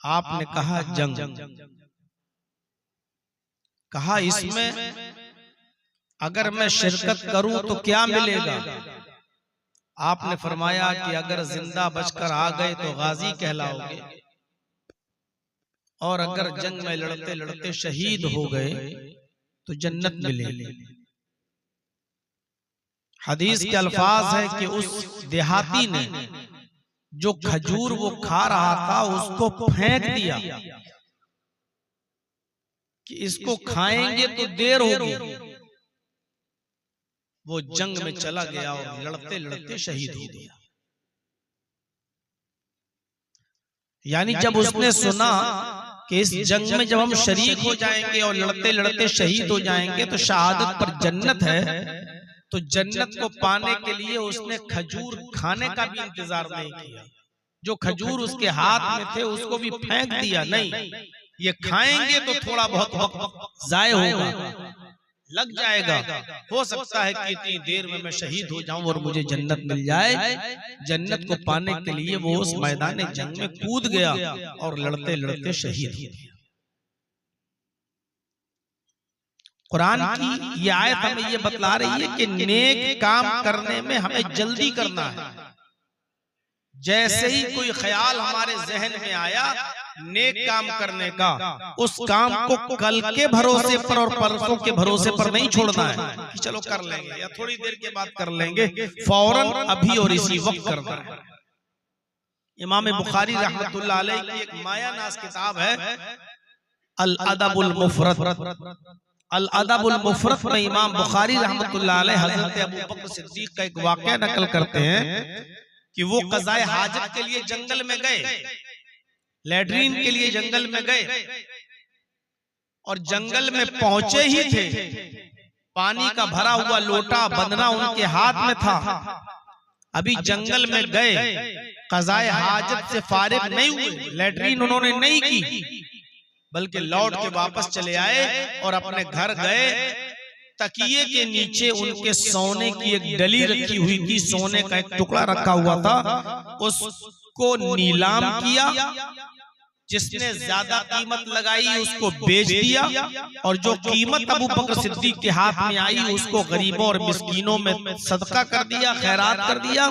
आपने कहा जंग। कहा इसमें अगर मैं शिरकत करूं तो क्या मिलेगा? आपने फरमाया कि अगर जिंदा बचकर आ गए तो गाजी कहलाओगे, और अगर जंग में लड़ते लड़ते शहीद हो गए तो जन्नत मिलेगी। हदीस के अल्फाज है कि उस देहाती ने जो खजूर वो खा रहा था उसको फेंक दिया कि इसको खाएंगे तो देर होगी। वो जंग में चला गया और लड़ते लड़ते शहीद हो गया। यानी जब उसने सुना कि इस जंग में जब हम शरीक हो जाएंगे और लड़ते लड़ते शहीद हो जाएंगे तो शहादत पर जन्नत है, तो जन्नत को पाने के लिए उसने खजूर खाने का भी इंतजार नहीं किया। जो खजूर उसके हाथ में थे उसको भी फेंक दिया। नहीं, ये खाएंगे तो थोड़ा बहुत वक्त जाय होगा, लग जाएगा, हो सकता है कि इतनी देर में मैं शहीद हो जाऊं और मुझे जन्नत मिल जाए। जन्नत को पाने के लिए वो उस मैदान जंग में कूद गया और लड़ते लड़ते शहीद हो गया। कुरान की ये आयत हमें ये बतला रही है कि नेक काम करने में हमें जल्दी करना है। जैसे ही कोई ख्याल हमारे जहन में आया नेक काम करने का, उस काम को कल के भरोसे पर और परसों के भरोसे पर नहीं छोड़ना है कि चलो कर लेंगे या थोड़ी देर के बाद कर लेंगे, फौरन अभी और इसी वक्त करना है। इमाम बुखारी रहमतुल्लाह अलैह की एक माया नाज किताब है अल अदबुल मुफरद। अल अदबुल मुफरद में इमाम बुखारी रहमतुल्लाह अलैह हजरत अबू बकर सिद्दीक का एक वाकया नकल करते हैं कि वो क़ज़ाए हाजत के लिए जंगल में गए, लैट्रीन के लिए जंगल में गए, और जंगल में पहुंचे ही थे, पानी का भरा हुआ लोटा बंधना उनके हाथ में था। अभी जंगल में गए, क़ज़ाए हाजत से फारिग नहीं हुए, लैट्रीन उन्होंने नहीं की, बल्कि लौट के वापस चले आए और अपने घर गए। तकिए के नीचे उनके सोने की एक डली रखी हुई थी, सोने का एक टुकड़ा रखा हुआ था, उसको नीलाम किया। जिसने ज्यादा कीमत लगाई उसको बेच दिया, और जो कीमत अबू बकर सिद्दीक के हाथ में आई उसको गरीबों और मिस्कीनों में सदका कर दिया, खैरात कर दिया।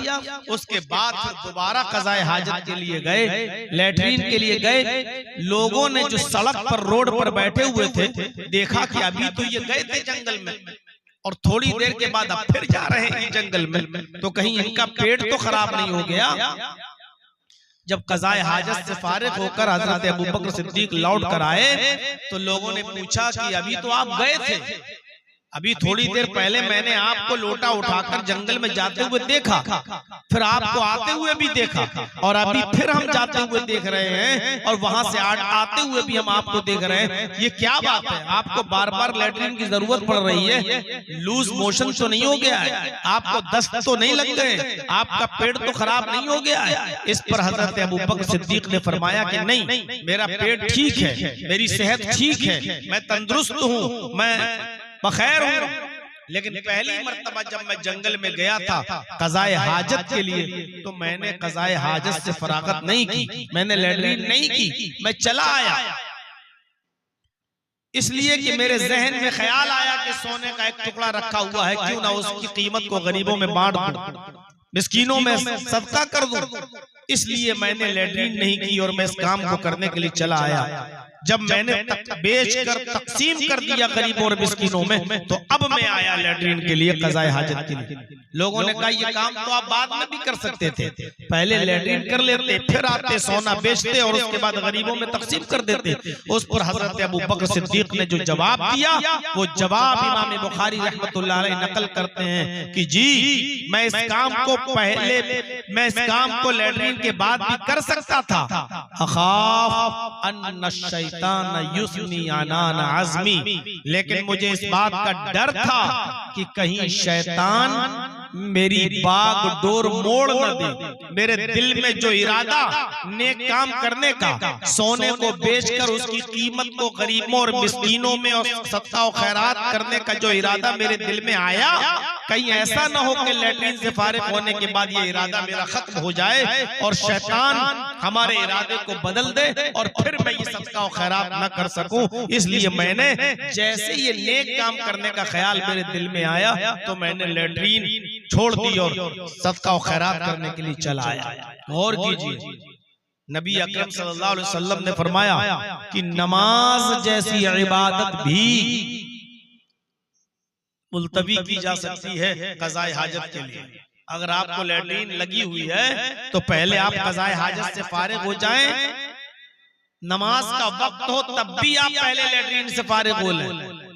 उसके बाद फिर दोबारा क़ज़ाए हाजत के लिए गए, लैट्रीन के लिए गए। लोगों ने जो सड़क पर रोड पर बैठे हुए थे देखा कि अभी तो ये गए थे जंगल में और थोड़ी देर के बाद अब फिर जा रहे हैं जंगल में, तो कहीं इनका पेट तो खराब नहीं हो गया। जब क़ज़ाए हाजत से फारिग होकर हजरत अबू बकर सिद्दीक लौट कर आए तो लोगों ने पूछा कि अभी तो आप गए थे, अभी थोड़ी देर पहले मैंने आपको लोटा उठाकर जंगल में जाते हुए देखा, फिर आपको आते हुए भी देखा, और अभी फिर हम जाते हुए देख रहे हैं, और वहां से आते हुए भी हम आपको देख रहे हैं। ये क्या बात है? आपको बार बार लैट्रिन की जरूरत पड़ रही है? लूज मोशन तो नहीं हो गया है? आपको दस्त तो नहीं लग गए? आपका पेट तो खराब नहीं हो गया है? इस पर हजरत अबू बकर सिद्दीक ने फरमाया कि नहीं, मेरा पेट ठीक है, मेरी सेहत ठीक है, मैं तंदुरुस्त हूँ, मैं बखैर हूँ। लेकिन पहली मर्तबा जब मैं जंगल में गया था क़ज़ाए हाजत के लिए, तो मैंने क़ज़ाए हाजत से फरागत नहीं की, मैंने लैट्रिन नहीं की, मैं चला आया, इसलिए कि मेरे जहन में ख्याल आया कि सोने का एक टुकड़ा रखा हुआ है, क्यों ना उसकी कीमत को गरीबों में बांट दूं, मिस्कीनों में सदका कर दूं। इसलिए मैंने लैट्रिन नहीं की और मैं इस काम को करने के लिए चला आया। जब मैंने बेचकर तकसीम कर दिया गरीबों और मिस्कीनों में, तो अब मैं आया लैट्रिन के लिए, क़ज़ाए हाजत के लिए। लोगों ने कहा ये काम तो आप बाद में भी कर सकते थे, पहले लैट्रिन कर लेते, फिर आते सोना बेचते और उसके बाद गरीबों में तकसीम कर देते। उस पर हजरत अबू बकर सिद्दीक ने जो जवाब दिया, वो जवाब इमाम बुखारी रहमतुल्लाह अलैह नकल करते हैं कि जी मैं इस काम को पहले, मैं इस काम को लैट्रिन के बाद भी कर सकता था, अखाफ अन्न शैतान युस्नी अनान आज़मी, लेकिन मुझे इस बात का डर था कि कहीं शैतान मेरी बाग डोर मोड़ न दे। मेरे दिल में जो इरादा नेक काम करने का, सोने को बेचकर उसकी कीमत को गरीबों और मिस्कीनों में और सदका और खैरात करने का जो इरादा मेरे दिल में आया, कहीं ऐसा न हो कि लैट्रिन से फारिग होने के बाद ये इरादा मेरा खत्म हो जाए और शैतान हमारे इरादे को बदल दे और फिर मैं ये सदका और खैरात न कर सकूं। इसलिए मैंने जैसे ये नेक काम करने का ख्याल मेरे दिल में आया, तो मैंने लैट्रिन छोड़ दी और सदका और खैरात करने के लिए चला आया। गौर कीजिए, नबी अकरम सल्लल्लाहु अलैहि वसल्लम ने फरमाया कि नमाज जैसी इबादत भी मुल्तवी की जा सकती है क़ज़ाए हाजत के लिए। अगर आपको लैट्रिन लगी हुई है तो पहले आप क़ज़ाए हाजत से फारिग हो जाएं, नमाज का वक्त हो तब भी आप पहले लैट्रिन से फारिग हो लें,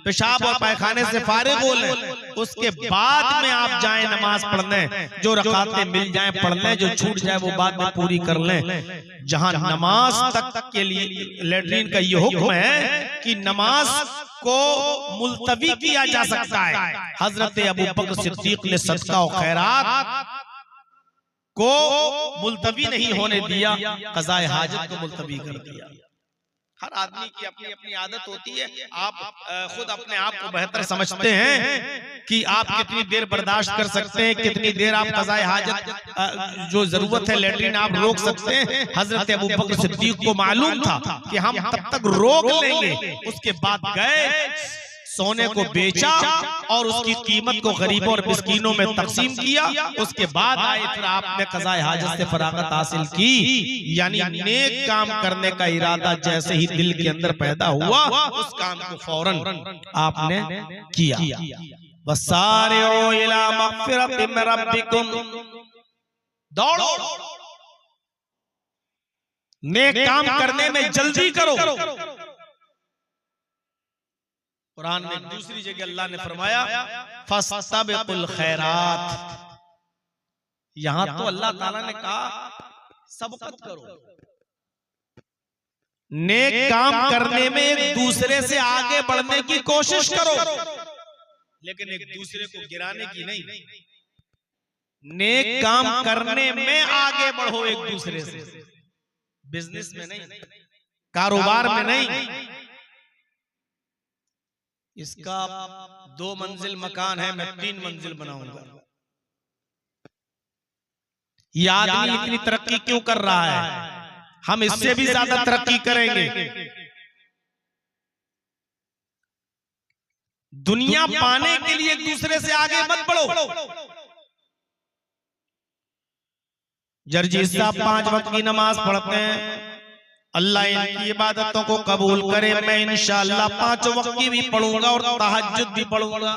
पेशाब और पैखाने से फारिग हो लें, उसके बाद में आप जाएं नमाज पढ़ने, जो रकातें मिल जाएं पढ़ लें, जो छूट जाए वो बाद में पूरी कर लें। जहां नमाज तक के लिए लैट्रिन का ये हुक्म है कि नमाज को मुल्तवी किया जा सकता है, हजरत अबू बकर सिद्दीक ने सदका और खैरात को मुल्तवी नहीं होने दिया, क़ज़ाए हाजत को मुल्तवी कर दिया। हर आदमी की अपनी अपनी आदत होती है। आप खुद अपने आप को बेहतर समझते हैं कि आप कितनी देर बर्दाश्त कर सकते हैं, कितनी देर आप क़ज़ाए हाजत जो जरूरत है लैट्रिन आप रोक सकते हैं। हजरत अबू बकर सिद्दीक को मालूम था कि हम तब तक रोक लेंगे, उसके बाद गए, सोने को बेचा और उसकी कीमत को गरीबों और मिस्कीनों में तकसीम किया। उसके बाद आए, फिर आपने क़ज़ाए हाजत से फरागत हासिल की। यानी नेक काम करने का इरादा जैसे ही दिल के अंदर पैदा हुआ, उस काम को फौरन आपने किया। वसारिऊ इला मग़फ़िरतिन मिन रब्बिकुम, दौड़ो, नेक काम करने में जल्दी करो। कुरान में दूसरी जगह अल्लाह ने फरमाया फस्तबिकुल खैरात। यहां तो अल्लाह ताला ने कहा सबकत करो, नेक काम करने में एक दूसरे से आगे बढ़ने की कोशिश करो, लेकिन एक दूसरे को गिराने की नहीं। नेक काम करने में आगे बढ़ो एक दूसरे से, बिजनेस में नहीं, कारोबार में नहीं। इसका 2 मंजिल मकान है, मैं 3 मंजिल बनाऊंगा। ये आदमी इतनी तरक्की क्यों कर रहा है? हम इससे भी ज्यादा तरक्की करेंगे। दुनिया पाने के लिए एक दूसरे से आगे मत बढ़ो। जर्जी साहब 5 वक्त की नमाज पढ़ते हैं, अल्लाह इनकी इबादतों को कबूल करे। मैं इंशाअल्लाह 5 वक्त की भी पढ़ूंगा और तहज्जुद भी पढ़ूंगा।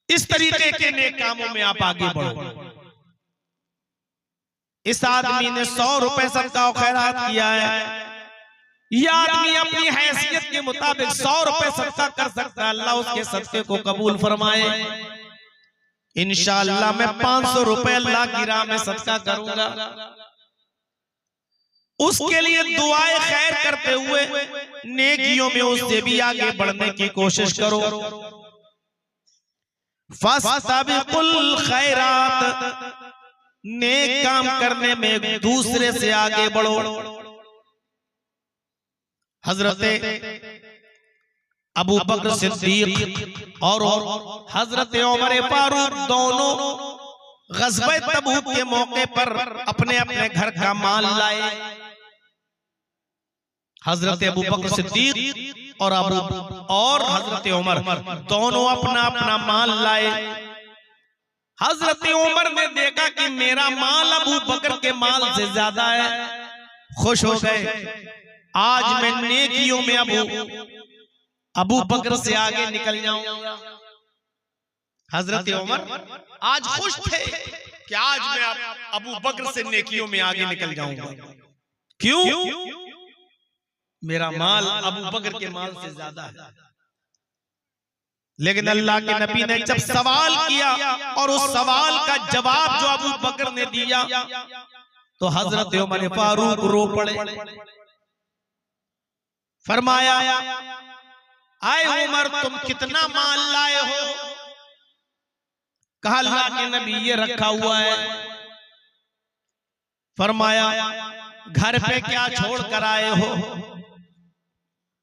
इस तरीके के नेक कामों में आप आगे बढ़ो। इस आदमी ने 100 रुपए सदका और खैरात किया है। यह आदमी अपनी हैसियत के मुताबिक 100 रुपए सदका कर सकता है। अल्लाह उसके सदके को कबूल फरमाए। इंशाअल्लाह मैं 500 रुपए अल्लाह की राह में सदका करूंगा। उसके लिए दुआए खैर करते हुए नेकियों में उससे भी आगे बढ़ने की कोशिश करो। फस्तबिकुल खैरात, नेक काम करने में एक दूसरे से आगे बढ़ो। हजरते अबू बकर सिद्दीक और हजरत उमर फारूक दोनों गज़वे तबूक के मौके पर अपने अपने घर का माल लाए। हजरत अबू बकर सिद्दीक और हजरत उमर दोनों अपना अपना माल लाए। हजरत उमर ने देखा कि मेरा माल अबू बकर के माल से ज्यादा है, खुश हो गए। आज मैं नेकियों में अबू बकर से आगे निकल जाऊंगा। हजरत उमर आज खुश थे कि आज मैं अबू बकर से नेकियों में आगे निकल जाऊंगा। क्यों? मेरा माल अबू बकर के माल से ज्यादा है। लेकिन अल्लाह के नबी ने जब सवाल किया और उस सवाल का जवाब जो अबू बकर ने दिया तो हजरत उमर फारूक रो पड़े। फरमाया, आए उमर तुम कितना माल लाए हो? कहा अल्लाह के नबी ये रखा हुआ है। फरमाया घर पे क्या छोड़ कर आए हो?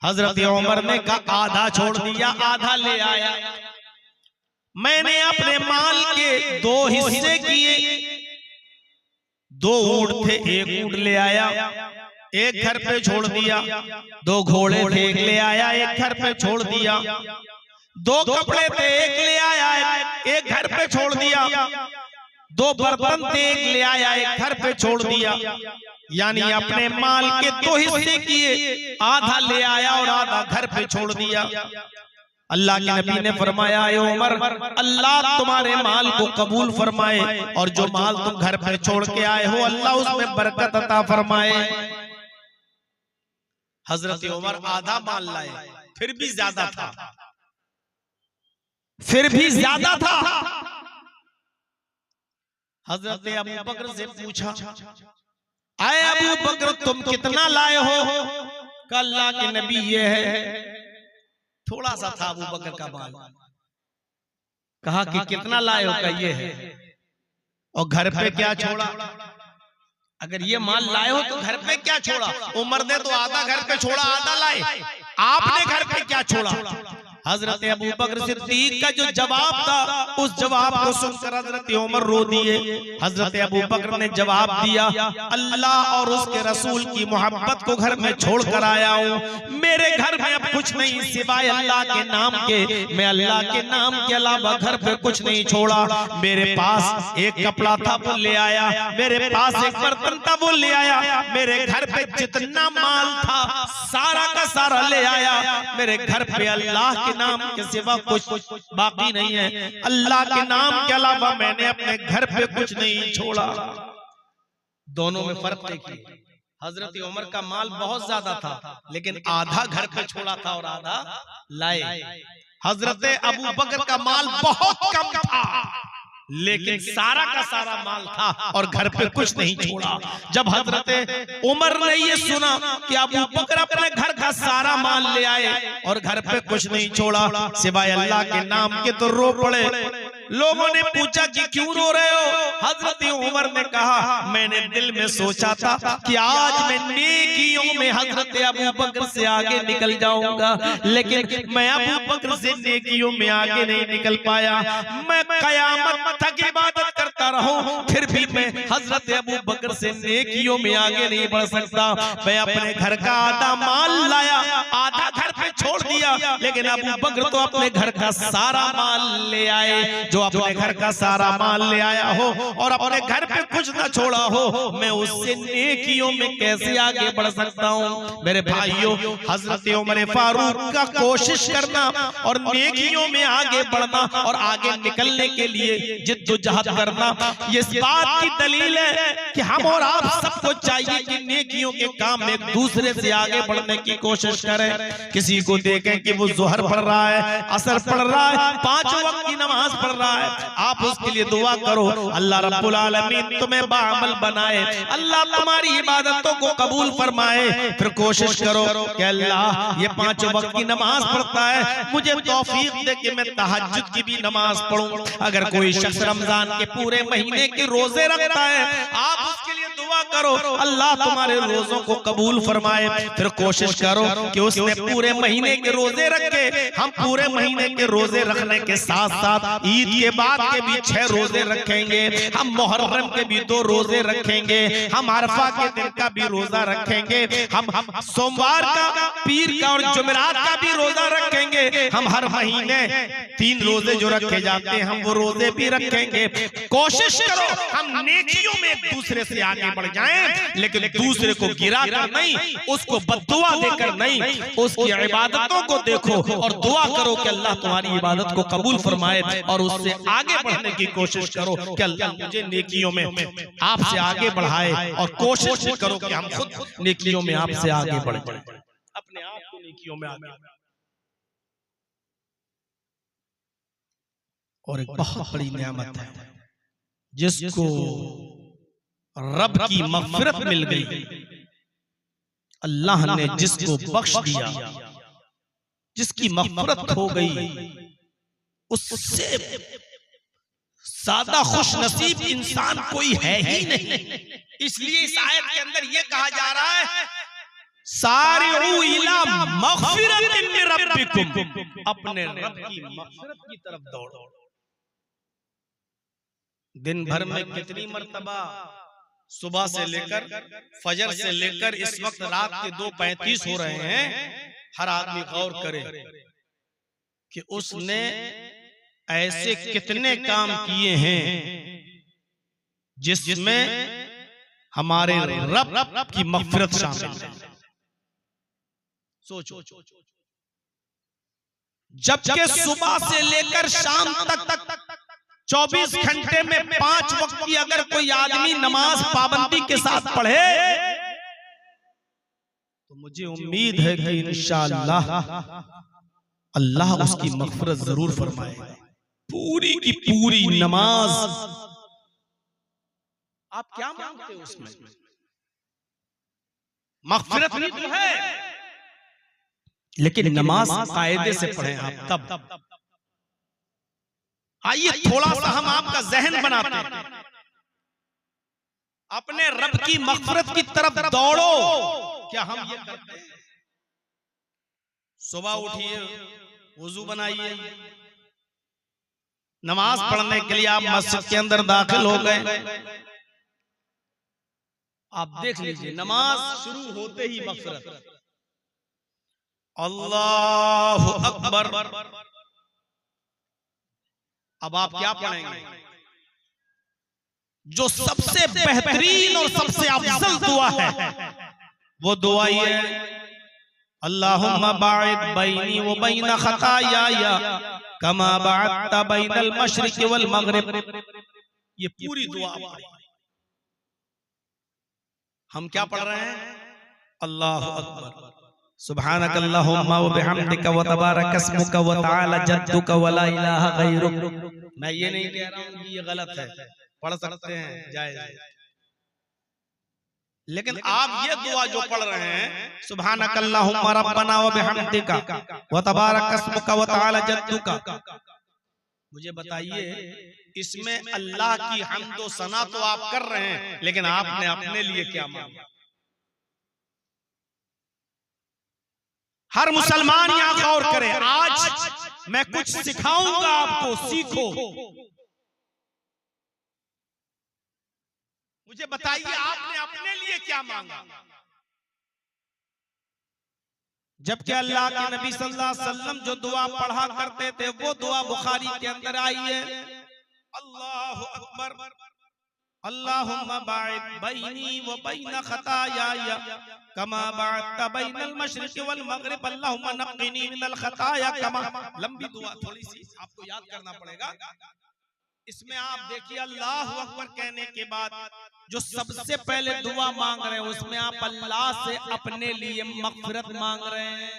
हजरत उमर ने कहा आधा छोड़ दिया, आधा ले आया। मैंने अपने माल के 2 हिस्से किए। 2 ऊंट थे, 1 ऊंट ले आया, 1 घर पे छोड़ दिया। 2 घोड़े थे, 1 ले आया, 1 घर पे छोड़ दिया। 2 कपड़े थे, 1 ले आया, 1 घर पे छोड़ दिया। 2 बर्तन थे, 1 ले आया, 1 घर पे छोड़ दिया। यानी अपने माल के 2 हिस्से किए, आधा ले आया और आधा घर पे छोड़ दिया। अल्लाह के नबी ने फरमाया, उमर अल्लाह तुम्हारे माल को कबूल फरमाए और जो माल तुम घर पे छोड़ के आए हो अल्लाह उसमें बरकत अता फरमाए। हजरत उमर आधा माल लाए, फिर भी ज्यादा था, फिर भी ज्यादा था। हजरत अबू बकर से पूछा, आए अबू बकर तुम कितना लाए हो? अल्लाह के नबी ये है। थोड़ा सा था अबू बकर का माल। कहा कि कितना लाए हो? का ये है। और घर पे क्या छोड़ा? अगर ये माल लाए हो तो घर पे क्या छोड़ा? उमर ने तो आधा घर पे छोड़ा, आधा लाए। आपने घर पे क्या छोड़ा? हजरत अबू बकर सिद्दीक का जो जवाब था उस जवाब को सुनकर हजरत उमर रो दिए। हजरत अबू बकर ने जवाब दिया, अल्लाह और उसके रसूल की मोहब्बत को घर में छोड़ कर आया हूँ। मेरे घर में अब कुछ नहीं सिवाय अल्लाह के नाम के। मैं अल्लाह के नाम के अलावा घर पे कुछ नहीं छोड़ा। मेरे पास 1 कपड़ा था वो ले आया, मेरे पास 1 बर्तन था वो ले आया। मेरे घर पे जितना माल था सारा का सारा ले आया। मेरे घर पे अल्लाह के नाम के सिवा कुछ बाकी नहीं है। अल्लाह के नाम के अलावा मैंने अपने घर पे कुछ नहीं छोड़ा। दोनों में फर्क देखिए। हजरत उमर का माल बहुत ज्यादा था लेकिन आधा घर पे छोड़ा था और आधा लाए। हजरत अबू बकर का माल बहुत कम था लेकिन सारा का सारा माल था और घर पे कुछ नहीं छोड़ा। जब हजरत उमर ने ये सुना कि अबू बकर अपने घर का सारा माल ले आए और घर पे कुछ नहीं छोड़ा सिवाय अल्लाह के नाम के, तो रो पड़े। लोगों ने पूछा कि क्यों रो रहे हो? हजरत उमर ने कहा, मैंने दिल में सोचा था कि आज मैं नेकियों में हजरत अबू बकर से आगे निकल जाऊंगा, लेकिन मैं अबू बकर से नेकियों में आगे नहीं निकल पाया। मैं कयामत तक इबादत करता रहूं, फिर भी मैं हजरत अबू बकर से नेकियों में आगे नहीं बढ़ सकता। मैं अपने घर का आधा माल लाया, आधा घर पे छोड़ दिया, लेकिन अबू बकर तो अपने घर का सारा माल ले आए। जो अपने घर का सारा माल ले आया हो और अपने घर पे कुछ ना छोड़ा हो, मैं उससे नेकियों में कैसे आगे बढ़ सकता हूँ? मेरे भाइयों, हजरत उमर फारूक का कोशिश करना और नेकियों में आगे बढ़ना और आगे निकलने के लिए जिद्दोजहद करना, ये इस बात की दलील है कि हम और आप सबको चाहिए कि नेकियों के काम में एक दूसरे से आगे बढ़ने की कोशिश करें। किसी को देखें कि वो ज़ोहर पढ़ रहा है, असर पढ़ रहा है, 5 वक्त की नमाज पढ़ रहा है, आप उसके लिए दुआ करो, अल्लाह रब्बुल आलमीन तुम्हें बाअमल बनाए, अल्लाह तुम्हारी इबादतों को कबूल फरमाए। फिर कोशिश करो कि अल्लाह ये 5 वक्त की नमाज पढ़ता है, मुझे तौफीक दे कि मैं तहज्जुद की भी नमाज पढ़ूं। अगर कोई शख्स रमजान के पूरे महीने के रोजे रखता है, आप उसके लिए दुआ करो, अल्लाह तुम्हारे रोजों को कबूल फरमाए। फिर कोशिश करो कि उसने पूरे महीने के रोजे रखे। हम पूरे महीने के रोजे रखने के साथ साथ ईद के बाद के भी 6 रोजे रखेंगे, हम मुहर्रम के भी 2 रोजे रखेंगे, हम अरफा के दिन का भी रोजा रखेंगे, हम सोमवार का, पीर का और जुमेरात का भी रोजा रखेंगे। हम हर महीने 3 रोजे जो रखे जाते हैं हम वो रोजे भी रखेंगे। कोशिश करो हम नेकियों में एक दूसरे से आगे बढ़ जाएं, लेकिन दूसरे को गिरा कर नहीं, उसको बद्दुआ देकर नहीं, उसकी इबादतों को देखो और दुआ करो कि अल्लाह तुम्हारी इबादत को कबूल फरमाए और उससे आगे बढ़ने की कोशिश करो कि अल्लाह मुझे नेकियों में आपसे आगे बढ़ाए। और कोशिश करो कि हम खुद नेकियों में आपसे आगे बढ़ जाएं, अपने आप को नेकियों में आगे। और एक बहुत बड़ी नेमत है जिसको रब की मग़फ़िरत मिल गई, अल्लाह ने जिसको बख्श दिया, जिसकी मग़फ़िरत हो गई, उससे ज्यादा खुश नसीब इंसान कोई है ही नहीं। इसलिए इस आयत के अंदर यह कहा जा रहा है, सारिऊ इला मग़फ़िरतिन मिन रब्बिकुम, अपने रब की मग़फ़िरत की तरफ दौड़ो। दिन भर में कितनी मर्तबा सुबह से लेकर फजर से लेकर इस वक्त रात के 2:35 हो रहे हैं, हर आदमी गौर करे कि उसने ऐसे कितने काम किए हैं जिसमें हमारे रब की मग़फ़िरत शामिल है। सोचो, जबकि सुबह से लेकर शाम तक 24 घंटे में 5 वक्त की अगर कोई आदमी नमाज पाबंदी के साथ पढ़े तो मुझे उम्मीद है कि इंशाअल्लाह अल्लाह उसकी मग़फ़िरत जरूर फरमाएगा। पूरी की पूरी नमाज, आप क्या मांगते हो उसमें? मग़फ़िरत भी तो है, लेकिन नमाज कायदे से पढ़े आप तब। आइए थोड़ा सा हम आपका ज़हन बनाते हैं, अपने रब की मग़फ़िरत की तरफ दौड़ो। क्या हम ये करते हैं? सुबह उठिए, वुज़ू बनाइए, नमाज पढ़ने के लिए आप मस्जिद के अंदर दाखिल हो गए, आप देख लीजिए नमाज शुरू होते ही मग़फ़िरत, अल्लाहु अकबर। अब आप क्या पढ़ेंगे? जो सबसे बेहतरीन और सबसे अफजल दुआ है वो दुआ ये है, अल्लाहुम्मा बाइद बैनी व बैन खतायाया कमा बाअदता बैनल मशरिक़ वल मग़रिब। ये पूरी दुआ हम क्या पढ़ रहे हैं? अल्लाहु अकबर, सुब्हानक अल्लाहुम्मा व बिहम्दिका व तबारक अस्मुका व तआला जद्दुका व ला इलाहा गैरुक। मैं ये नहीं कह रहा हूं कि ये गलत है, पढ़ सकते हैं, जायज है, लेकिन आप ये दुआ जो पढ़ रहे हैं, सुब्हानक अल्लाहुम्मा रब्बना व बिहम्दिका व तबारक अस्मुका व तआला जद्दुका, मुझे बताइए इसमें अल्लाह की हम्द व सना तो आप कर रहे हैं, लेकिन आपने अपने लिए क्या मांगा? हर मुसलमान यहां गौर करे, आज मैं कुछ सिखाऊंगा आपको, सीखो। मुझे बताइए आपने अपने लिए क्या मांगा? जबकि अल्लाह के नबी सल्लल्लाहु अलैहि वसल्लम जो दुआ पढ़ा करते थे वो दुआ बुखारी के अंदर आई है, अल्लाहु अकबर, अल्लाहुम्मा बाइद बैनी व बैन खताया कमा बाअदत बैनल मशरिक़ वल मग़रिब अल्लाहुम्मा नक़्क़िनी मिनल खताया कमा। लंबी दुआ, थोड़ी सी आपको याद करना पड़ेगा। इसमें आप देखिए अल्लाहु अकबर कहने के बाद जो सबसे पहले दुआ मांग रहे हैं उसमें आप अल्लाह से अपने लिए मग़फ़िरत मांग रहे हैं।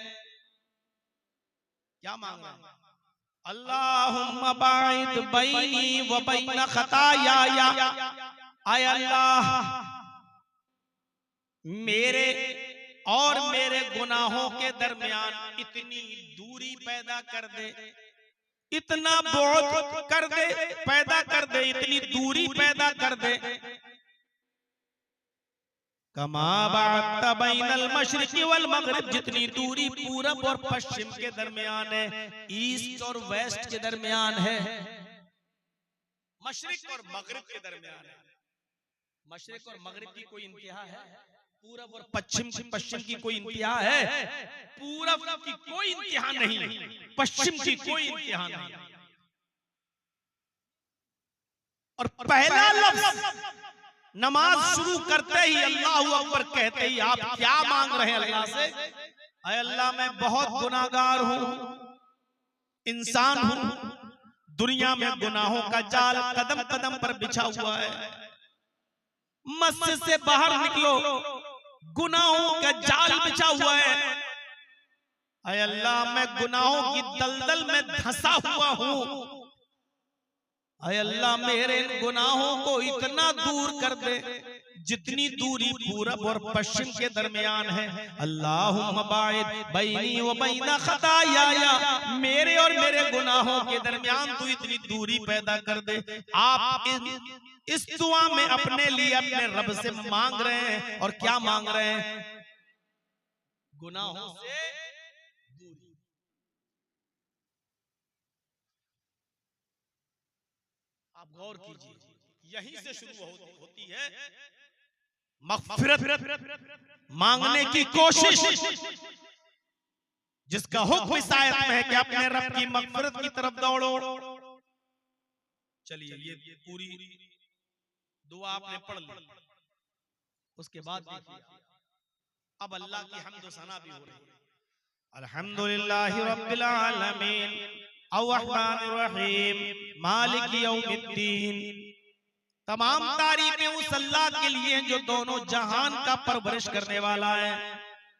क्या मांग रहे हैं? अल्लाहुम्मा बाइद बैनी व बैन खताया, आय अल्लाह मेरे और मेरे गुनाहों के दरमियान इतनी दूरी पैदा कर दे, इतना बहुत कर दे, पैदा कर दे, इतनी दूरी पैदा कर दे, कमा बाअदत बैनल मशरिक़ वल मग़रिब, जितनी दूरी पूरब और पश्चिम के दरमियान है, ईस्ट और वेस्ट के दरमियान है, मशरिक और मगरिब के दरमियान है। मशरिक और मगरिब की कोई इंतहा है? पूरब और पश्चिम की कोई इंतहा है? पूरब की कोई इंतहा नहीं, पश्चिम की कोई इंतहा नहीं। और पहला लफ्ज नमाज शुरू करते ही अल्लाहु अकबर कहते ही आप क्या मांग रहे हैं अल्लाह से? अय अल्लाह मैं बहुत गुनाहगार हूं, इंसान हूं, दुनिया में गुनाहों का जाल कदम कदम पर बिछा हुआ है, मस्जिद से बाहर निकलो गुनाहों का जाल बिछा हुआ है। अय अल्लाह मैं गुनाहों की दलदल में धंसा हुआ हूं, अय अल्लाह मेरे इन गुनाहों को इतना दूर कर दे जितनी दूरी पूरब और पश्चिम के दरमियान है। अल्लाहुम्मा बाइद बैनी व बैन खताया, मेरे और मेरे गुनाहों के दरमियान तू इतनी दूरी पैदा कर दे। आप इस दुआ में अपने लिए अपने रब से मांग रहे हैं, और क्या मांग रहे हैं? गुनाहों से दूरी। आप गौर कीजिए, यहीं से शुरू होती है मग़फ़िरत मांगने की कोशिश, जिसका हुक्म इस आयत में है कि अपने रब की मग़फ़िरत की तरफ दौड़ो। चलिए ये पूरी दुआ आपने पढ़ ली, उसके बाद देखिए अब अल्लाह की हम्द व सना भी हो रही है। अल्हम्दुलिल्लाहि रब्बिल आलमीन अर्रहमानिर रहीम मालिक यौमिद्दीन। तमाम तारीफें उस अल्लाह के लिए जो दोनों जहान का परवरिश करने वाला है,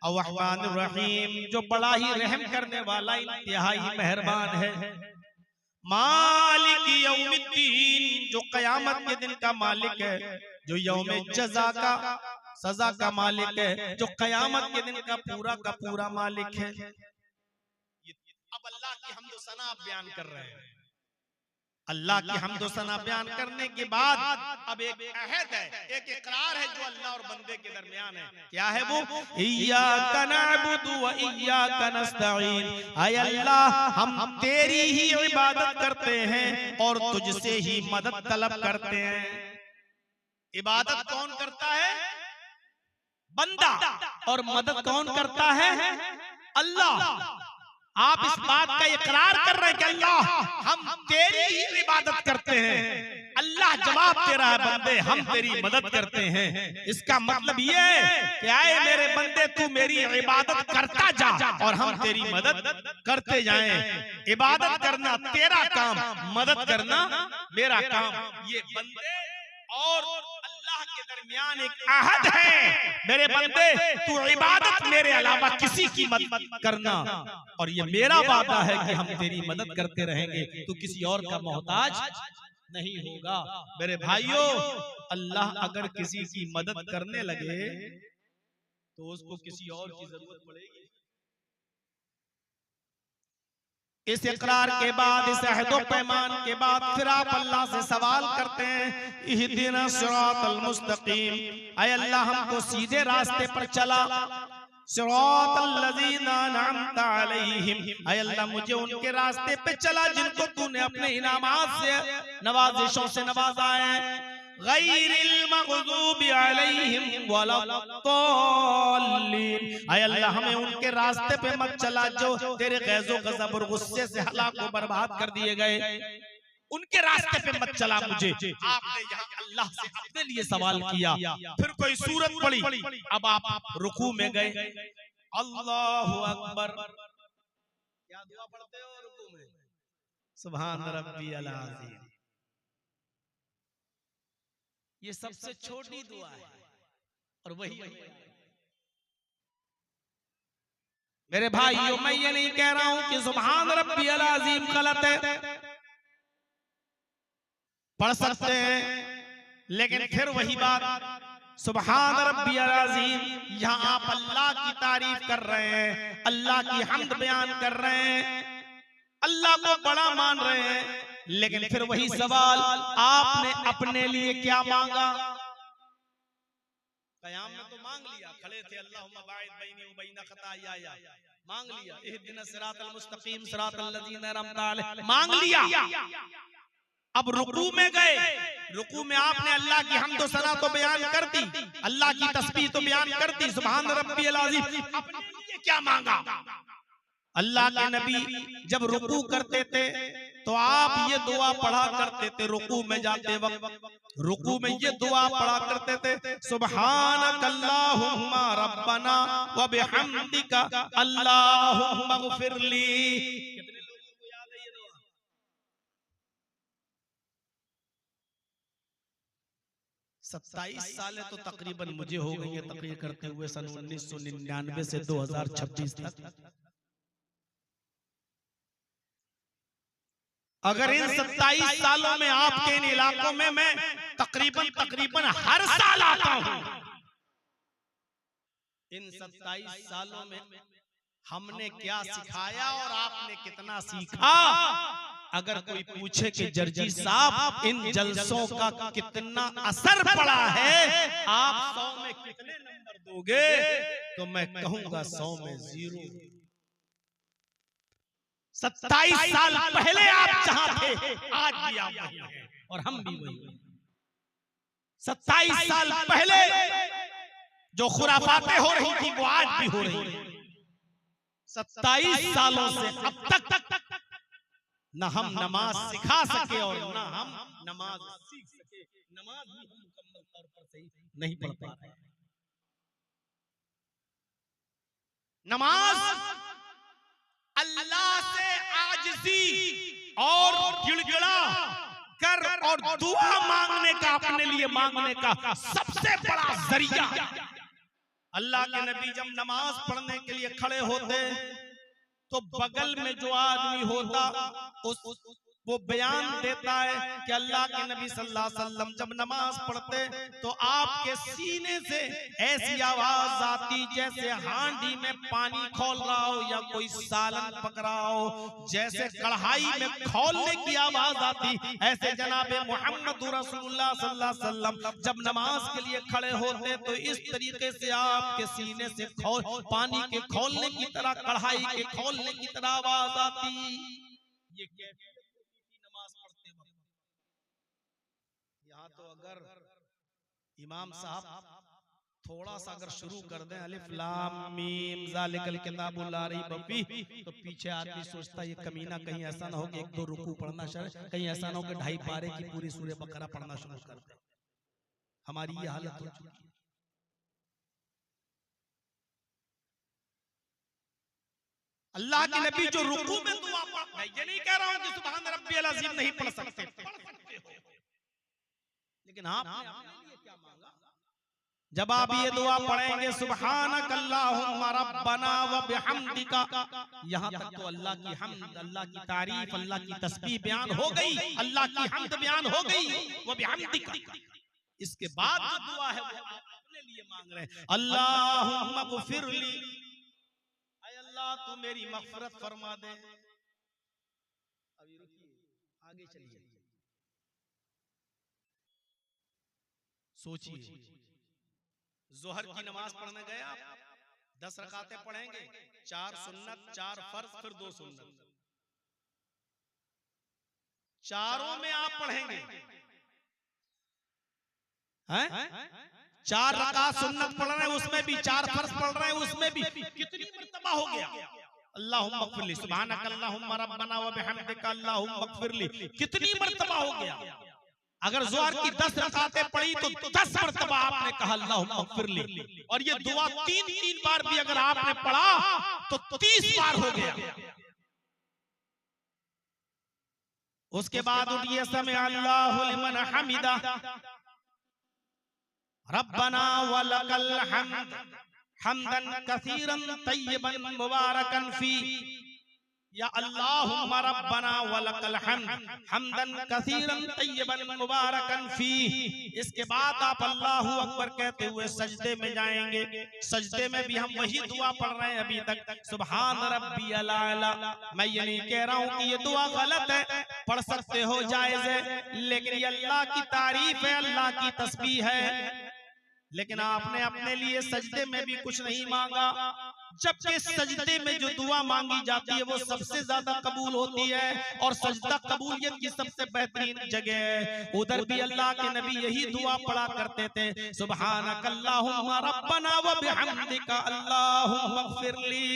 अर्रहमानिर रहीम जो बड़ा ही रहम करने वाला, इंतहाई मेहरबान है। मालिक यौमिद्दीन जो कयामत के दिन का मालिक है, जो यौम जज़ा का सजा का मालिक है, जो कयामत के दिन का पूरा मालिक है। अब अल्लाह की हम्द व सना बयान कर रहे हैं। अल्लाह की हम्द व सना बयान करने के बाद अब एक अहद है, एक इकरार है जो अल्लाह और बंदे के दरमियान है। क्या है वो? इय्याका नअबुदु व इय्याका नस्तईन। ऐ अल्लाह हम तेरी ही इबादत करते हैं और तुझसे ही मदद तलब करते हैं। इबादत कौन करता है? बंदा। और मदद कौन करता है? अल्लाह। आप इस बात का इकरार कर रहे हैं कि अल्लाह हम तेरी ही इबादत करते हैं। अल्लाह जवाब दे रहा है, बंदे हम तेरी मदद करते हैं। इसका मतलब ये है कि आए मेरे बंदे तू मेरी इबादत करता जा और हम तेरी मदद करते जाएं। इबादत करना तेरा काम, मदद करना मेरा काम। ये बंदे और अल्लाह के दरमियान एक अहद है, मेरे बंदे तू इबादत मेरे अलावा किसी की मदद करना, और ये मेरा वादा है कि हम तेरी मदद करते रहेंगे, तू किसी और का मोहताज नहीं होगा। मेरे भाइयों, अल्लाह अगर किसी की मदद करने लगे तो उसको किसी और की जरूरत पड़ेगी। इस इकरार के बाद, इस अहद व पैमान के बाद फिर आप अल्लाह से सवाल करते हैं, इहदिना सिरातल मुस्तकीम, ऐ अल्लाह हमको सीधे रास्ते पर चला। सिरातल लज़ीना अनअमता अलैहिम, ऐ अल्लाह मुझे उनके रास्ते पे चला जिनको तूने अपने इनामात से, नवाजिशों से नवाजा है। गैरिल मग़ज़ूबि अलैहिम वलद्दाल्लीन। ऐ अल्लाह हमें उनके रास्ते पे मत चला जो तेरे गैज़ो गज़ब और गुस्से से हलाक व बर्बाद कर दिए गए। उनके रास्ते पे मत चला मुझे। आपने यहाँ अल्लाह से अपने लिए सवाल किया, फिर कोई सूरत पड़ी, अब आप रुकू में गए। अल्लाहु अकबर, क्या दुआ पढ़ते हो रुकू में? सुभान रब्बियल आज़ीम। ये सबसे छोटी दुआ है और वही मेरे भाइयों, मैं ये नहीं कह रहा हूं कि सुभान रब्बियल आज़ीम गलत है, पढ़ सकते हैं, लेकिन फिर वही बात, सुभान रब्बियल आज़ीम, यहां आप अल्लाह की तारीफ कर रहे हैं, अल्लाह की हम्द बयान कर रहे हैं, अल्लाह को बड़ा मान रहे हैं, लेकिन फिर वही सवाल, आपने अपने लिए क्या मांगा? कयाम में तो मांग लिया, खड़े थे, अल्लाहुम्मा बाइद बैनी व बैन खतायाया, मांग लिया, इहदिना सिरातल मुस्तकीम सिरातल लज़ीना अनअमता अलैहिम, मांग लिया। अब रुकू में गए, रुकू में आपने अल्लाह की हम्द व सना तो बयान कर दी, अल्लाह की तस्बीह तो बयान कर दी, सुभान रब्बियल आज़ीम, अपने लिए क्या मांगा? अल्लाह के नबी जब रुकू करते थे तो आप ये दुआ पढ़ा करते थे, रुकू में जाते वक्त रुकू में ये दुआ पढ़ा करते थे, सुब्हानक अल्लाहुम्मा रब्बना व बिहम्दिका अल्लाहुम्मा ग़फिरली। कितने लोगों को याद है ये दुआ? 27 सालें तो तकरीबन मुझे हो गई है तकरीर करते हुए, सन 1999 से 2026 तक। अगर इन 27 सालों में आपके इन इलाकों में मैं तकरीबन हर साल आता हूं, इन 27 सालों में हमने क्या सिखाया और आपने कितना सीखा? अगर कोई पूछे कि जर्जी साहब इन जलसों का कितना असर पड़ा है, आप 100 में कितने नंबर दोगे? तो मैं कहूंगा 100 में 0। 27 साल पहले आप जहां थे आज भी आप वही हैं और हम भी वही। 27 साल पहले जो खुराफातें हो रही थी वो आज भी हो रही है। 27 सालों से अब तक न हम नमाज सिखा सके और न हम नमाज सीख सके, नमाज भी हम मुकम्मल तौर पर सही नहीं पढ़ पा रहे। नमाज अल्लाह से आजिज़ी और गिड़गिड़ा कर और दुआ मांगने का, अपने लिए मांगने का सबसे बड़ा जरिया। अल्लाह के नबी जब नमाज पढ़ने के लिए खड़े होते तो बगल में जो आदमी होता वो बयान देता है कि अल्लाह के नबी सल्लल्लाहु अलैहि वसल्लम जब नमाज पढ़ते तो आपके सीने से ऐसी आवाज आती जैसे हांडी में पानी खौल रहा हो या कोई सालन पक रहा हो, जैसे कढ़ाई में खौलने की आवाज आती, ऐसे जनाबे मोहम्मद रसूलुल्लाह सल्लल्लाहु अलैहि वसल्लम जब नमाज के लिए खड़े होते तो इस तरीके से आपके सीने से पानी के खौलने की तरह, कढ़ाई के खौलने की तरह आवाज आती। ये कैसे नमाज पढ़ते वक्त? यहाँ तो अगर इमाम साहब थोड़ा सा अगर शुरू कर दें अलिफ लाम मीम ज़ालिकल किताबु ला रैब फीह, तो पीछे आदमी सोचता ये कमीना कहीं ऐसा ना हो कि 1-2 रुकू पढ़ना शुरू, कहीं ऐसा ना हो कि 2.5 पारे की पूरी सूरह बकरा पढ़ना शुरू कर दे। हमारी ये हालत हो चुकी है। अल्लाह के नबी जो रुकू में दुआ पढ़, मैं ये नहीं कह रहा हूं कि सुभान रब्बियल अज़ीम नहीं पढ़ सकते, पढ़ सकते हो, लेकिन आपने अपने लिए क्या मांगा? जब आप ये दुआ पढ़ेंगे सुब्हानक अल्लाहुम्मा रब्बना व बिहम्दिका, यहां तक तो अल्लाह की हम्द, अल्लाह की तारीफ, अल्लाह की तस्बीह बयान हो गई, अल्लाह की हम्द बयान हो गई, व बिहम्दिका। इसके बाद जो दुआ है वो आप अपने लिए मांग रहे हैं, अल्लाहुम्मा ग़फिरली, अल्लाह तू मेरी मग़फ़िरत फरमा दे। अभी रुकिए, आगे चलिए, सोचिए, ज़ोहर की नमाज पढ़ने गए आप, 10 रकातें पढ़ेंगे, 4 सुन्नत, 4 फर्ज, फिर 2 सुन्नत, चारों में आप पढ़ेंगे। हैं? 4 रकात सुन्नत पढ़ रहे हैं उसमें भी, 4 फर्ज पढ़ रहे हैं उसमें भी, कितनी मर्तबा हो गया अल्लाहुम्मा अग़फ़िरली, सुब्हानक अल्लाहुम्मा रब्बना व बिहम्दिका अल्लाहुम्मा अग़फ़िरली, कितनी मर्तबा हो गया। अगर ज़ोहर की 10 रकातें पढ़ी तो 10 मर्तबा आपने कहा अल्लाहुम्मा अग़फ़िरली, और ये दुआ 3-3 बार भी अगर आपने पढ़ा तो 30 बार हो गया। उसके बाद उठिए समी अल्लाहु लिमन हमिदा रब्बना वलकल हम्द हम्दन कसीरन तय्यबन मुबारकन फी, या अल्लाहुम्मा रब्बना वलकल हम्द हम्दन कसीरन तय्यबन मुबारकन फी। इसके बाद आप अल्लाहु अकबर कहते हुए सजदे में जाएंगे। सजदे में भी हम वही दुआ पढ़ रहे हैं अभी तक, सुभान रब्बियल आला। मैं ये नहीं कह रहा हूं कि ये दुआ गलत है, पढ़ सकते हो, जायज है, लेकिन ये अल्लाह की तारीफ है, अल्लाह की तस्बीह है। लेकिन आपने अपने लिए सजदे में भी कुछ नहीं मांगा, जबकि सजदे में जो दुआ मांगी जाती है वो सबसे ज्यादा कबूल होती है, और सजदा कबूलियत की सबसे बेहतरीन जगह है। उधर भी अल्लाह के नबी यही दुआ पढ़ा करते थे, सुब्हानक अल्लाहुम्मा रब्बना व बिहम्दिका अल्लाहुम्मा अग़फ़िरली।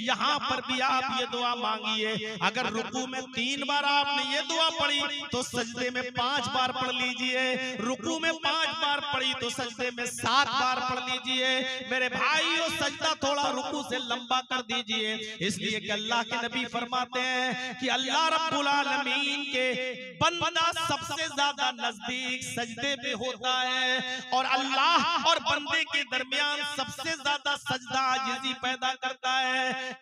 यहाँ पर भी आप ये दुआ मांगिए। अगर रुकू में 3 बार आपने ये दुआ पढ़ी तो सजदे में 5 बार पढ़ लीजिए, रुकू में 5 बार पढ़ी तो सजदे में 7 बार पढ़ लीजिए। मेरे भाइयों, सजदा थोड़ा रुकू से लंबा कर दीजिए, इसलिए कि अल्लाह के नबी फरमाते हैं कि अल्लाह रब्बुल आलमीन के बंदा सबसे ज्यादा नजदीक सजदे में होता है, और अल्लाह और बंदे के दरमियान सबसे ज्यादा सजदा आजिज़ी पैदा करता है।